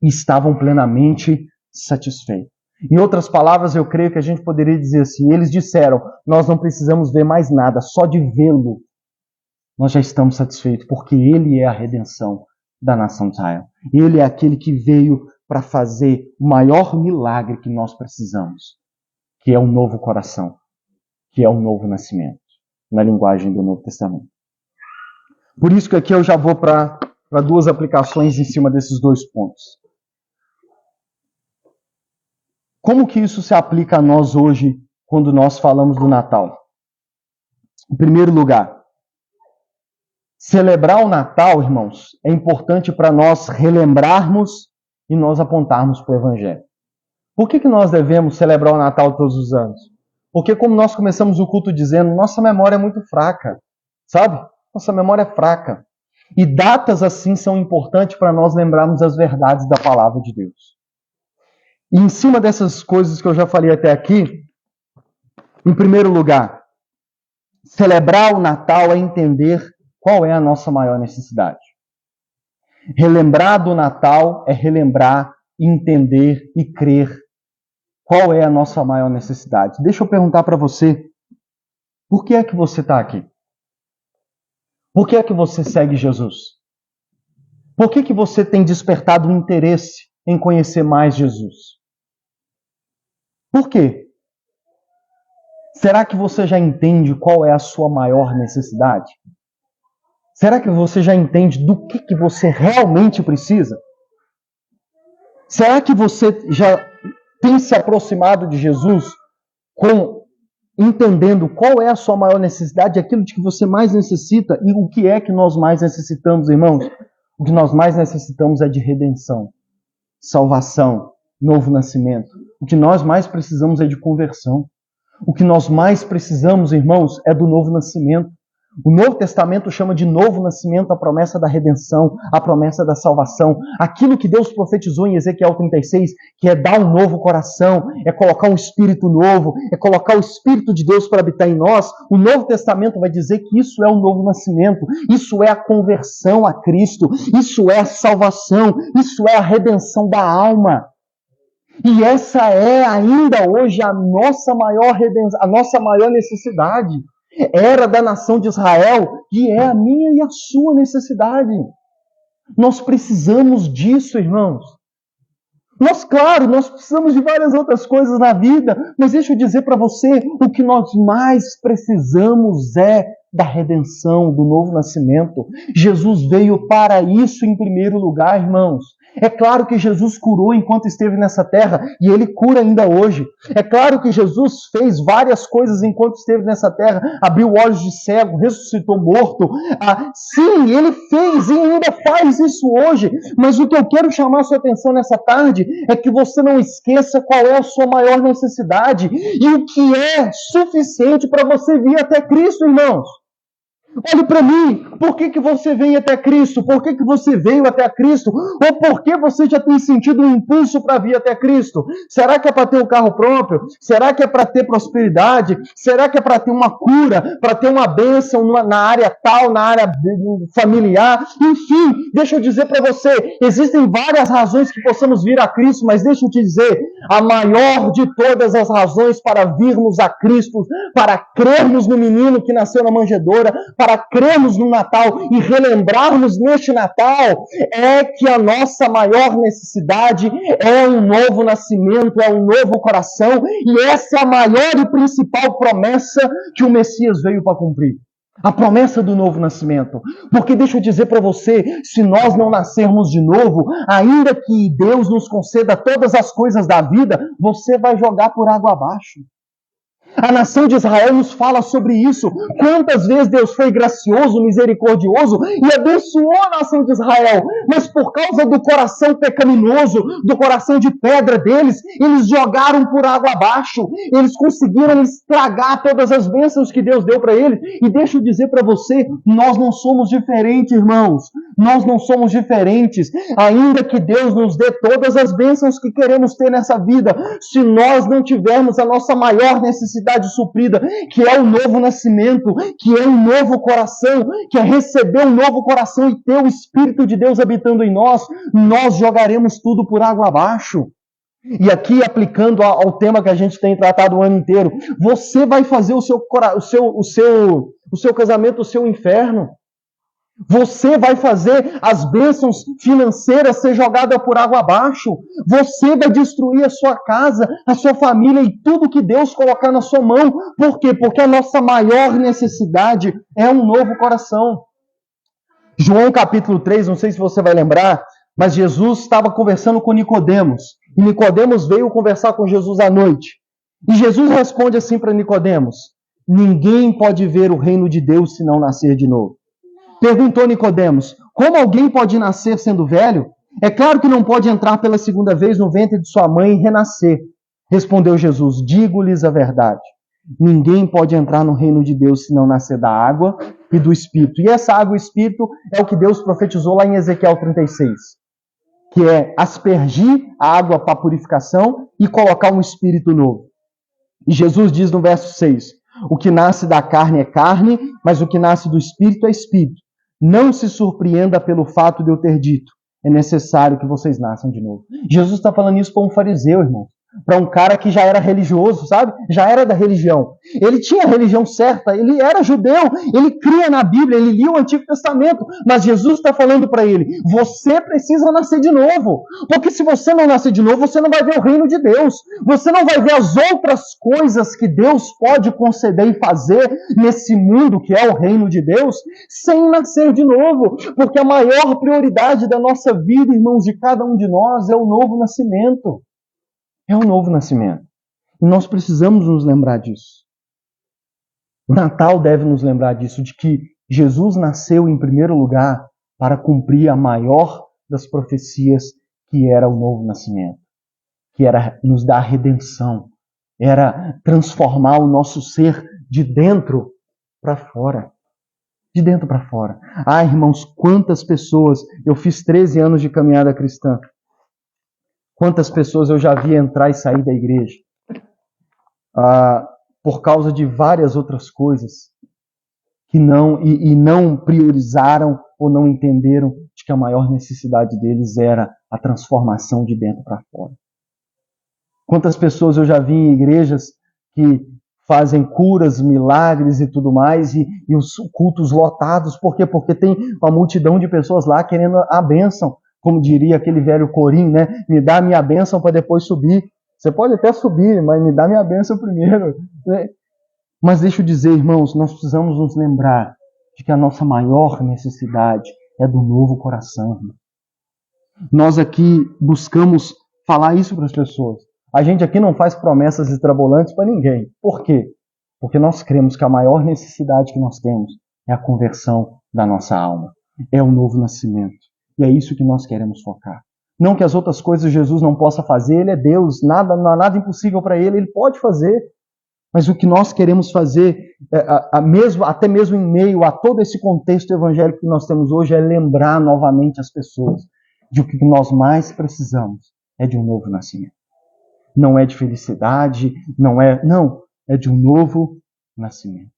E estavam plenamente satisfeitos. Em outras palavras, eu creio que a gente poderia dizer assim, eles disseram, nós não precisamos ver mais nada, só de vê-lo nós já estamos satisfeitos, porque ele é a redenção da nação de Israel. Ele é aquele que veio para fazer o maior milagre que nós precisamos, que é um novo coração, que é um novo nascimento, na linguagem do Novo Testamento. Por isso que aqui eu já vou para 2 aplicações em cima desses 2 pontos. Como que isso se aplica a nós hoje, quando nós falamos do Natal? Em primeiro lugar, celebrar o Natal, irmãos, é importante para nós relembrarmos e nós apontarmos para o Evangelho. Por que nós devemos celebrar o Natal todos os anos? Porque como nós começamos o culto dizendo, nossa memória é muito fraca, sabe? Nossa memória é fraca. E datas assim são importantes para nós lembrarmos as verdades da palavra de Deus. E em cima dessas coisas que eu já falei até aqui, em primeiro lugar, celebrar o Natal é entender qual é a nossa maior necessidade. Relembrar do Natal é relembrar, entender e crer qual é a nossa maior necessidade. Deixa eu perguntar para você, por que é que você está aqui? Por que é que você segue Jesus? Por que você tem despertado um interesse em conhecer mais Jesus? Por quê? Será que você já entende qual é a sua maior necessidade? Será que você já entende do que você realmente precisa? Será que você já tem se aproximado de Jesus entendendo qual é a sua maior necessidade, aquilo de que você mais necessita e o que é que nós mais necessitamos, irmãos? O que nós mais necessitamos é de redenção, salvação, novo nascimento. O que nós mais precisamos é de conversão. O que nós mais precisamos, irmãos, é do novo nascimento. O Novo Testamento chama de novo nascimento a promessa da redenção, a promessa da salvação. Aquilo que Deus profetizou em Ezequiel 36, que é dar um novo coração, é colocar um espírito novo, é colocar o Espírito de Deus para habitar em nós. O Novo Testamento vai dizer que isso é o novo nascimento, isso é a conversão a Cristo, isso é a salvação, isso é a redenção da alma. E essa é ainda hoje a nossa maior redenção, a nossa maior necessidade. Era da nação de Israel e é a minha e a sua necessidade. Nós precisamos disso, irmãos. Claro, nós precisamos de várias outras coisas na vida, mas deixa eu dizer para você, o que nós mais precisamos é da redenção, do novo nascimento. Jesus veio para isso em primeiro lugar, irmãos. É claro que Jesus curou enquanto esteve nessa terra, e Ele cura ainda hoje. É claro que Jesus fez várias coisas enquanto esteve nessa terra, abriu olhos de cego, ressuscitou morto. Sim, Ele fez e ainda faz isso hoje. Mas o que eu quero chamar a sua atenção nessa tarde é que você não esqueça qual é a sua maior necessidade e o que é suficiente para você vir até Cristo, irmãos. Olhe para mim, por que você veio até Cristo? Por que você veio até Cristo? Ou por que você já tem sentido um impulso para vir até Cristo? Será que é para ter um carro próprio? Será que é para ter prosperidade? Será que é para ter uma cura? Para ter uma bênção na área tal, na área familiar? Enfim, deixa eu dizer para você, existem várias razões que possamos vir a Cristo, mas deixa eu te dizer, a maior de todas as razões para virmos a Cristo, para crermos no menino que nasceu na manjedoura, para crermos no Natal e relembrarmos neste Natal, é que a nossa maior necessidade é um novo nascimento, é um novo coração, e essa é a maior e principal promessa que o Messias veio para cumprir. A promessa do novo nascimento. Porque deixa eu dizer para você, se nós não nascermos de novo, ainda que Deus nos conceda todas as coisas da vida, você vai jogar por água abaixo. A nação de Israel nos fala sobre isso. Quantas vezes Deus foi gracioso, misericordioso e abençoou a nação de Israel. Mas por causa do coração pecaminoso, do coração de pedra deles, eles jogaram por água abaixo. Eles conseguiram estragar todas as bênçãos que Deus deu para eles. E deixa eu dizer para você, nós não somos diferentes, irmãos. Nós não somos diferentes. Ainda que Deus nos dê todas as bênçãos que queremos ter nessa vida, se nós não tivermos a nossa maior necessidade suprida, que é o novo nascimento, que é um novo coração, que é receber um novo coração e ter o Espírito de Deus habitando em nós, nós jogaremos tudo por água abaixo. E aqui, aplicando ao tema que a gente tem tratado o ano inteiro, você vai fazer o seu casamento o seu inferno. Você vai fazer as bênçãos financeiras ser jogadas por água abaixo. Você vai destruir a sua casa, a sua família e tudo que Deus colocar na sua mão. Por quê? Porque a nossa maior necessidade é um novo coração. João capítulo 3, não sei se você vai lembrar, mas Jesus estava conversando com Nicodemos. E Nicodemos veio conversar com Jesus à noite. E Jesus responde assim para Nicodemos: ninguém pode ver o reino de Deus se não nascer de novo. Perguntou Nicodemos: como alguém pode nascer sendo velho? É claro que não pode entrar pela segunda vez no ventre de sua mãe e renascer. Respondeu Jesus: digo-lhes a verdade. Ninguém pode entrar no reino de Deus se não nascer da água e do Espírito. E essa água e Espírito é o que Deus profetizou lá em Ezequiel 36. Que é aspergir a água para purificação e colocar um Espírito novo. E Jesus diz no verso 6: o que nasce da carne é carne, mas o que nasce do Espírito é Espírito. Não se surpreenda pelo fato de eu ter dito: é necessário que vocês nasçam de novo. Jesus está falando isso para um fariseu, irmão. Para um cara que já era religioso, sabe? Já era da religião. Ele tinha a religião certa, ele era judeu, ele cria na Bíblia, ele lia o Antigo Testamento. Mas Jesus está falando para ele: você precisa nascer de novo. Porque se você não nascer de novo, você não vai ver o reino de Deus. Você não vai ver as outras coisas que Deus pode conceder e fazer nesse mundo que é o reino de Deus, sem nascer de novo. Porque a maior prioridade da nossa vida, irmãos, de cada um de nós, é o novo nascimento. É um novo nascimento. E nós precisamos nos lembrar disso. O Natal deve nos lembrar disso, de que Jesus nasceu em primeiro lugar para cumprir a maior das profecias, que era o novo nascimento, que era nos dar redenção, era transformar o nosso ser de dentro para fora. de dentro para fora. Ah, irmãos, quantas pessoas, eu fiz 13 anos de caminhada cristã, quantas pessoas eu já vi entrar e sair da igreja, por causa de várias outras coisas, que não priorizaram ou não entenderam de que a maior necessidade deles era a transformação de dentro para fora. Quantas pessoas eu já vi em igrejas que fazem curas, milagres e tudo mais, e os cultos lotados, por quê? Porque tem uma multidão de pessoas lá querendo a bênção, como diria aquele velho corim, né? Me dá a minha bênção para depois subir. Você pode até subir, mas me dá a minha bênção primeiro, né? Mas deixa eu dizer, irmãos, nós precisamos nos lembrar de que a nossa maior necessidade é do novo coração. Nós aqui buscamos falar isso para as pessoas. A gente aqui não faz promessas extrabolantes para ninguém. Por quê? Porque nós cremos que a maior necessidade que nós temos é a conversão da nossa alma. É o novo nascimento. E é isso que nós queremos focar. Não que as outras coisas Jesus não possa fazer, Ele é Deus, não há nada impossível para Ele, Ele pode fazer. Mas o que nós queremos fazer, até mesmo em meio a todo esse contexto evangélico que nós temos hoje, é lembrar novamente as pessoas de que o que nós mais precisamos é de um novo nascimento. Não é de felicidade, não, é de um novo nascimento.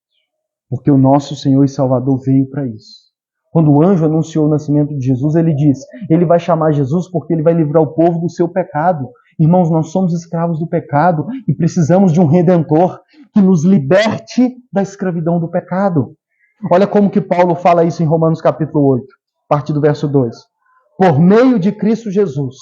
Porque o nosso Senhor e Salvador veio para isso. Quando o anjo anunciou o nascimento de Jesus, ele disse, ele vai chamar Jesus porque ele vai livrar o povo do seu pecado. Irmãos, nós somos escravos do pecado e precisamos de um Redentor que nos liberte da escravidão do pecado. Olha como que Paulo fala isso em Romanos capítulo 8, a partir do verso 2. Por meio de Cristo Jesus,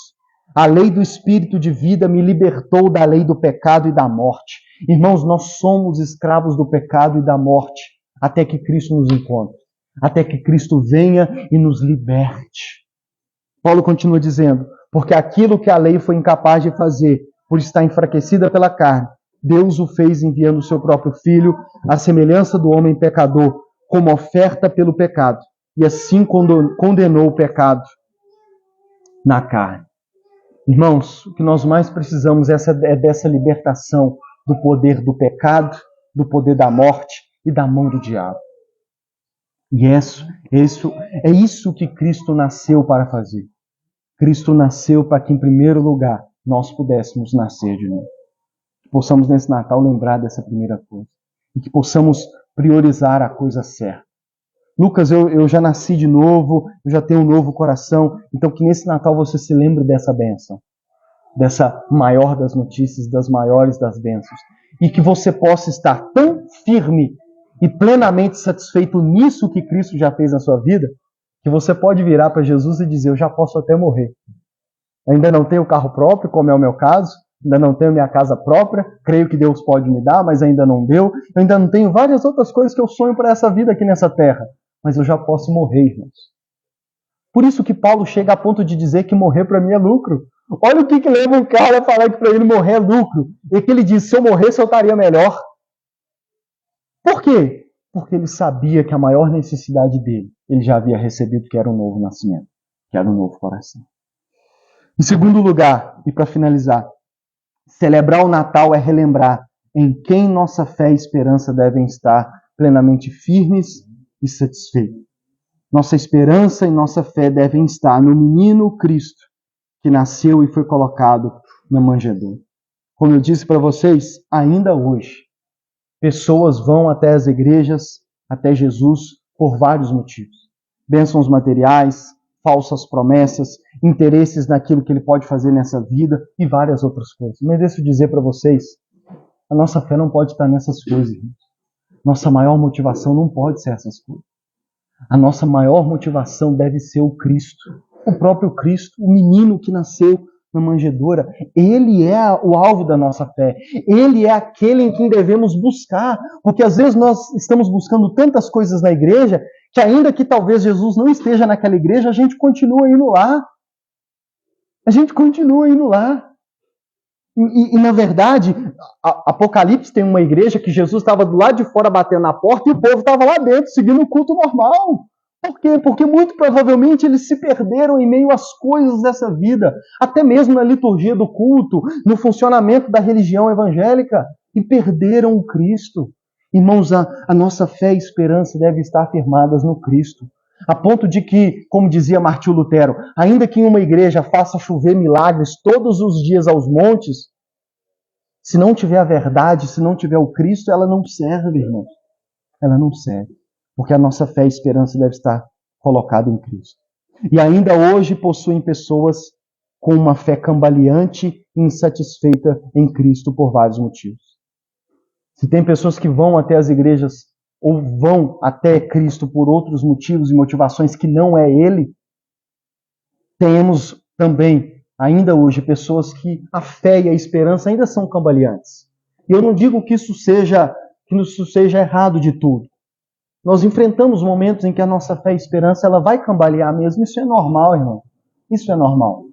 a lei do Espírito de vida me libertou da lei do pecado e da morte. Irmãos, nós somos escravos do pecado e da morte até que Cristo nos encontre, até que Cristo venha e nos liberte. Paulo continua dizendo, porque aquilo que a lei foi incapaz de fazer, por estar enfraquecida pela carne, Deus o fez enviando o seu próprio Filho, à semelhança do homem pecador, como oferta pelo pecado, e assim condenou o pecado na carne. Irmãos, o que nós mais precisamos é dessa libertação do poder do pecado, do poder da morte e da mão do diabo. E é isso que Cristo nasceu para fazer. Cristo nasceu para que, em primeiro lugar, nós pudéssemos nascer de novo. Que possamos, nesse Natal, lembrar dessa primeira coisa. E que possamos priorizar a coisa certa. Lucas, eu já nasci de novo, eu já tenho um novo coração. Então, que nesse Natal você se lembre dessa bênção. Dessa maior das notícias, das maiores das bênçãos. E que você possa estar tão firme e plenamente satisfeito nisso que Cristo já fez na sua vida, que você pode virar para Jesus e dizer, eu já posso até morrer. Ainda não tenho carro próprio, como é o meu caso, ainda não tenho minha casa própria, creio que Deus pode me dar, mas ainda não deu. Eu ainda não tenho várias outras coisas que eu sonho para essa vida aqui nessa terra, mas eu já posso morrer, irmãos. Por isso que Paulo chega a ponto de dizer que morrer para mim é lucro. Olha o que leva um cara a falar que para ele morrer é lucro. E que ele diz, se eu morresse eu estaria melhor. Por quê? Porque ele sabia que a maior necessidade dele, ele já havia recebido, que era um novo nascimento, que era um novo coração. Em segundo lugar, e para finalizar, celebrar o Natal é relembrar em quem nossa fé e esperança devem estar plenamente firmes e satisfeitos. Nossa esperança e nossa fé devem estar no menino Cristo, que nasceu e foi colocado na manjedoura. Como eu disse para vocês, ainda hoje, pessoas vão até as igrejas, até Jesus, por vários motivos. Bênçãos materiais, falsas promessas, interesses naquilo que ele pode fazer nessa vida e várias outras coisas. Mas deixa eu dizer para vocês, a nossa fé não pode estar nessas coisas. Irmãos. Nossa maior motivação não pode ser essas coisas. A nossa maior motivação deve ser o Cristo. O próprio Cristo, o menino que nasceu na manjedoura. Ele é o alvo da nossa fé. Ele é aquele em quem devemos buscar. Porque às vezes nós estamos buscando tantas coisas na igreja que ainda que talvez Jesus não esteja naquela igreja, a gente continua indo lá. A gente continua indo lá. E na verdade, Apocalipse tem uma igreja que Jesus estava do lado de fora batendo na porta e o povo estava lá dentro, seguindo o culto normal. Por quê? Porque muito provavelmente eles se perderam em meio às coisas dessa vida, até mesmo na liturgia do culto, no funcionamento da religião evangélica, e perderam o Cristo. Irmãos, a nossa fé e esperança devem estar firmadas no Cristo. A ponto de que, como dizia Martinho Lutero, ainda que em uma igreja faça chover milagres todos os dias aos montes, se não tiver a verdade, se não tiver o Cristo, ela não serve, irmãos. Ela não serve. Porque a nossa fé e esperança deve estar colocada em Cristo. E ainda hoje possuem pessoas com uma fé cambaleante e insatisfeita em Cristo por vários motivos. Se tem pessoas que vão até as igrejas ou vão até Cristo por outros motivos e motivações que não é Ele, temos também, ainda hoje, pessoas que a fé e a esperança ainda são cambaleantes. E eu não digo que isso seja errado de tudo. Nós enfrentamos momentos em que a nossa fé e esperança ela vai cambalear mesmo. Isso é normal, irmão. Isso é normal.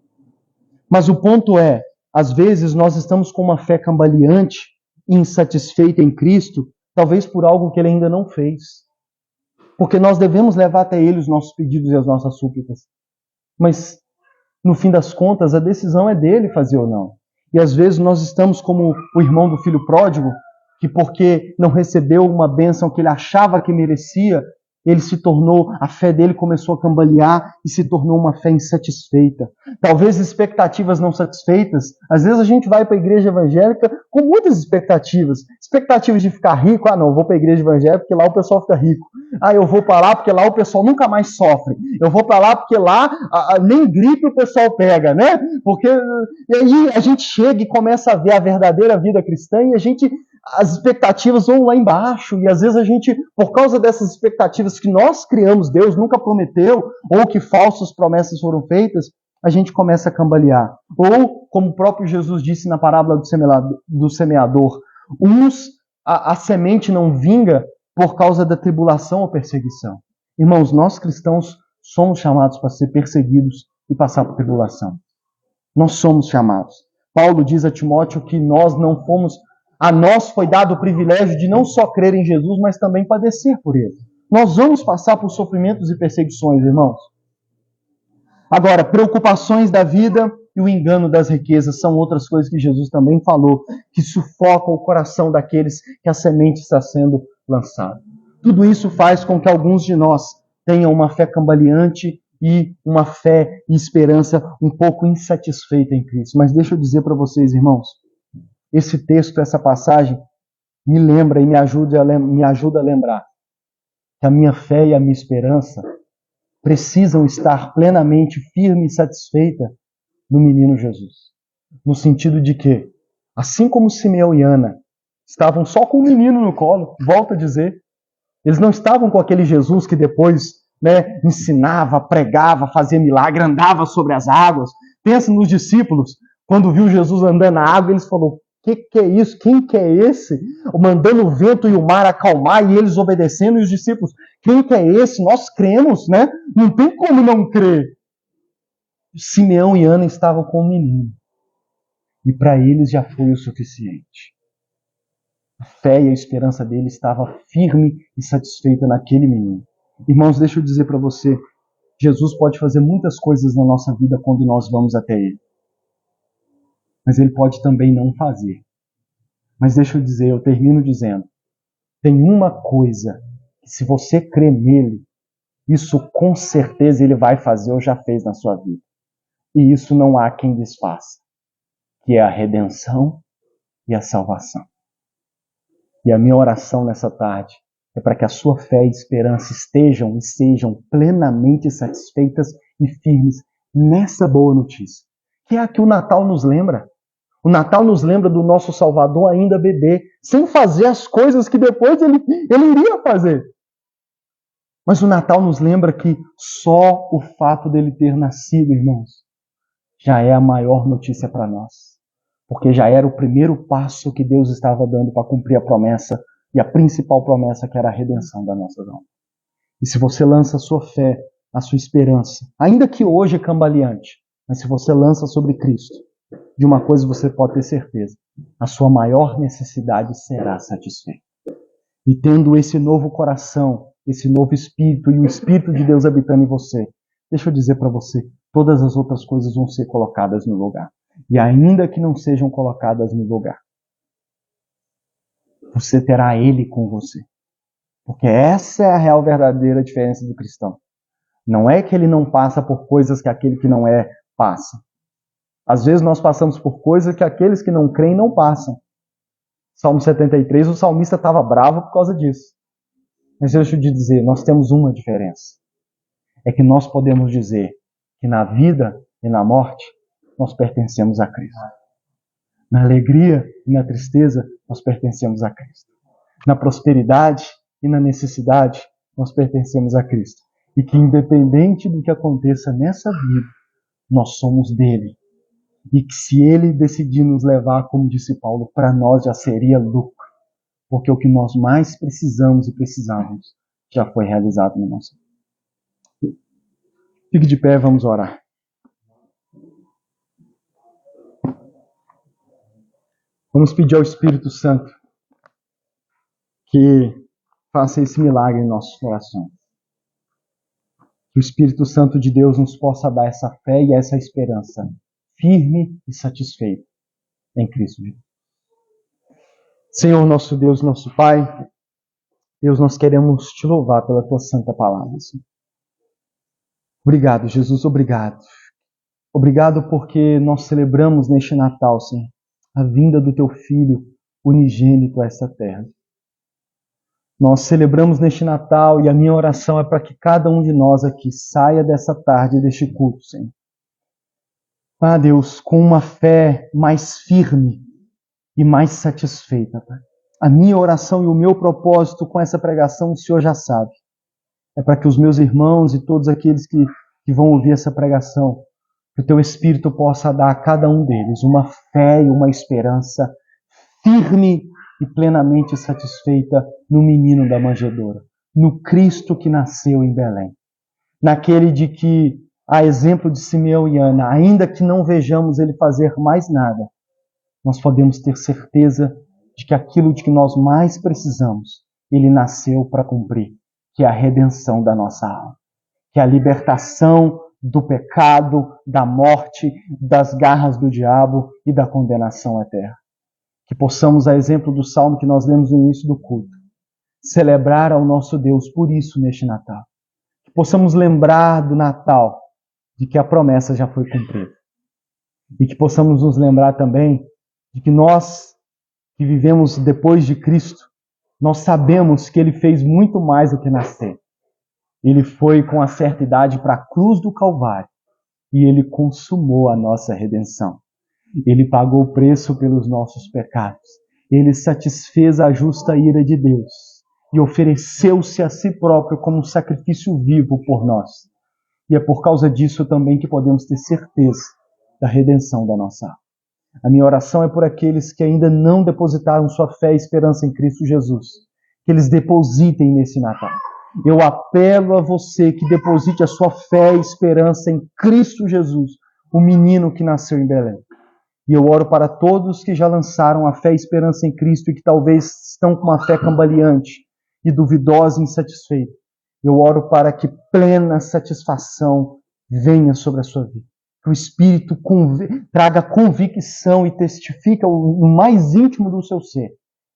Mas o ponto é, às vezes nós estamos com uma fé cambaleante, insatisfeita em Cristo, talvez por algo que Ele ainda não fez. Porque nós devemos levar até Ele os nossos pedidos e as nossas súplicas. Mas, no fim das contas, a decisão é dele fazer ou não. E às vezes nós estamos como o irmão do filho pródigo, que porque não recebeu uma bênção que ele achava que merecia, ele se tornou, a fé dele começou a cambalear e se tornou uma fé insatisfeita. Talvez expectativas não satisfeitas. Às vezes a gente vai para a igreja evangélica com muitas expectativas. Expectativas de ficar rico. Ah, não, eu vou para a igreja evangélica porque lá o pessoal fica rico. Ah, eu vou para lá porque lá o pessoal nunca mais sofre. Eu vou para lá porque lá nem gripe o pessoal pega, né? Porque e aí a gente chega e começa a ver a verdadeira vida cristã e as expectativas vão lá embaixo, e às vezes a gente, por causa dessas expectativas que nós criamos, Deus nunca prometeu, ou que falsas promessas foram feitas, a gente começa a cambalear. Ou, como o próprio Jesus disse na parábola do semeador, a semente não vinga por causa da tribulação ou perseguição. Irmãos, nós cristãos somos chamados para ser perseguidos e passar por tribulação. Nós somos chamados. Paulo diz a Timóteo que a nós foi dado o privilégio de não só crer em Jesus, mas também padecer por Ele. Nós vamos passar por sofrimentos e perseguições, irmãos. Agora, preocupações da vida e o engano das riquezas são outras coisas que Jesus também falou, que sufocam o coração daqueles que a semente está sendo lançada. Tudo isso faz com que alguns de nós tenham uma fé cambaleante e uma fé e esperança um pouco insatisfeita em Cristo. Mas deixa eu dizer para vocês, irmãos, esse texto, essa passagem, me lembra e me ajuda a lembrar que a minha fé e a minha esperança precisam estar plenamente firme e satisfeita no menino Jesus. No sentido de que, assim como Simeão e Ana estavam só com o menino no colo, volto a dizer, eles não estavam com aquele Jesus que depois ensinava, pregava, fazia milagre, andava sobre as águas. Pensa nos discípulos, quando viu Jesus andando na água, eles falaram: que é isso? Quem que é esse? Mandando o vento e o mar acalmar e eles obedecendo, e os discípulos: quem que é esse? Nós cremos, né? Não tem como não crer. Simeão e Ana estavam com o menino. E para eles já foi o suficiente. A fé e a esperança deles estava firme e satisfeita naquele menino. Irmãos, deixa eu dizer para você, Jesus pode fazer muitas coisas na nossa vida quando nós vamos até Ele. Mas Ele pode também não fazer. Mas deixa eu dizer, eu termino dizendo, tem uma coisa que se você crê nele, isso com certeza Ele vai fazer ou já fez na sua vida. E isso não há quem desfaça, que é a redenção e a salvação. E a minha oração nessa tarde é para que a sua fé e esperança estejam e sejam plenamente satisfeitas e firmes nessa boa notícia, que é a que o Natal nos lembra. O Natal nos lembra do nosso Salvador ainda bebê, sem fazer as coisas que depois ele iria fazer. Mas o Natal nos lembra que só o fato dele ter nascido, irmãos, já é a maior notícia para nós. Porque já era o primeiro passo que Deus estava dando para cumprir a promessa, e a principal promessa que era a redenção da nossa alma. E se você lança a sua fé, a sua esperança, ainda que hoje é cambaleante, mas se você lança sobre Cristo, de uma coisa você pode ter certeza, a sua maior necessidade será satisfeita. E tendo esse novo coração, esse novo espírito e o Espírito de Deus habitando em você, deixa eu dizer para você, todas as outras coisas vão ser colocadas no lugar. E ainda que não sejam colocadas no lugar, você terá Ele com você. Porque essa é a real verdadeira diferença do cristão. Não é que ele não passa por coisas que aquele que não é passa. Às vezes nós passamos por coisas que aqueles que não creem não passam. Salmo 73, o salmista estava bravo por causa disso. Mas deixa eu te dizer, nós temos uma diferença. É que nós podemos dizer que na vida e na morte nós pertencemos a Cristo. Na alegria e na tristeza nós pertencemos a Cristo. Na prosperidade e na necessidade nós pertencemos a Cristo. E que independente do que aconteça nessa vida, nós somos dele. E que se ele decidir nos levar, como disse Paulo, para nós já seria lucro. Porque o que nós mais precisamos e precisamos já foi realizado no nosso vida. Fique de pé, vamos orar. Vamos pedir ao Espírito Santo que faça esse milagre em nossos corações. Que o Espírito Santo de Deus nos possa dar essa fé e essa esperança firme e satisfeita em Cristo Jesus. Senhor, nosso Deus, nosso Pai, Deus, nós queremos te louvar pela tua santa palavra, Senhor. Obrigado, Jesus, obrigado. Obrigado porque nós celebramos neste Natal, Senhor, a vinda do teu Filho unigênito a esta terra. Nós celebramos neste Natal e a minha oração é para que cada um de nós aqui saia dessa tarde, deste culto, Senhor. Ah, Deus, com uma fé mais firme e mais satisfeita, Pai. A minha oração e o meu propósito com essa pregação, o Senhor já sabe. É para que os meus irmãos e todos aqueles que vão ouvir essa pregação, que o teu Espírito possa dar a cada um deles uma fé e uma esperança firme e plenamente satisfeita no menino da manjedoura, no Cristo que nasceu em Belém. Naquele de que, a exemplo de Simeão e Ana, ainda que não vejamos ele fazer mais nada, nós podemos ter certeza de que aquilo de que nós mais precisamos, ele nasceu para cumprir, que é a redenção da nossa alma, que é a libertação do pecado, da morte, das garras do diabo e da condenação eterna. Que possamos, a exemplo do salmo que nós lemos no início do culto, celebrar ao nosso Deus por isso neste Natal. Que possamos lembrar do Natal, de que a promessa já foi cumprida. E que possamos nos lembrar também de que nós, que vivemos depois de Cristo, nós sabemos que Ele fez muito mais do que nascer. Ele foi com a certa idade para a cruz do Calvário e Ele consumou a nossa redenção. Ele pagou o preço pelos nossos pecados. Ele satisfez a justa ira de Deus e ofereceu-se a si próprio como um sacrifício vivo por nós. E é por causa disso também que podemos ter certeza da redenção da nossa alma. A minha oração é por aqueles que ainda não depositaram sua fé e esperança em Cristo Jesus, que eles depositem nesse Natal. Eu apelo a você que deposite a sua fé e esperança em Cristo Jesus, o menino que nasceu em Belém. E eu oro para todos que já lançaram a fé e esperança em Cristo e que talvez estão com uma fé cambaleante e duvidosa e insatisfeita. Eu oro para que plena satisfação venha sobre a sua vida. Que o Espírito traga convicção e testifique no mais íntimo do seu ser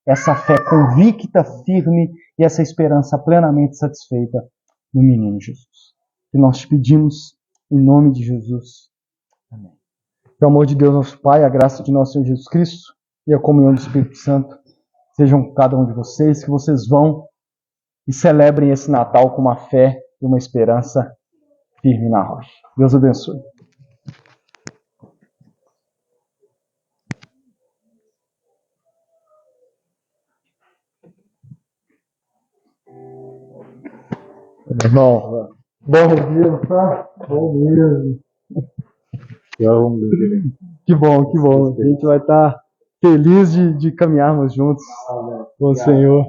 essa fé convicta, firme e essa esperança plenamente satisfeita no menino Jesus. Que nós te pedimos em nome de Jesus. Amém. Que o amor de Deus, nosso Pai, a graça de nosso Senhor Jesus Cristo e a comunhão do Espírito Santo sejam com cada um de vocês, que vocês vão e celebrem esse Natal com uma fé e uma esperança firme na rocha. Deus abençoe. Irmão, bom mesmo, tá? Bom mesmo. Que bom, que bom. A gente vai estar feliz de caminharmos juntos com o Senhor.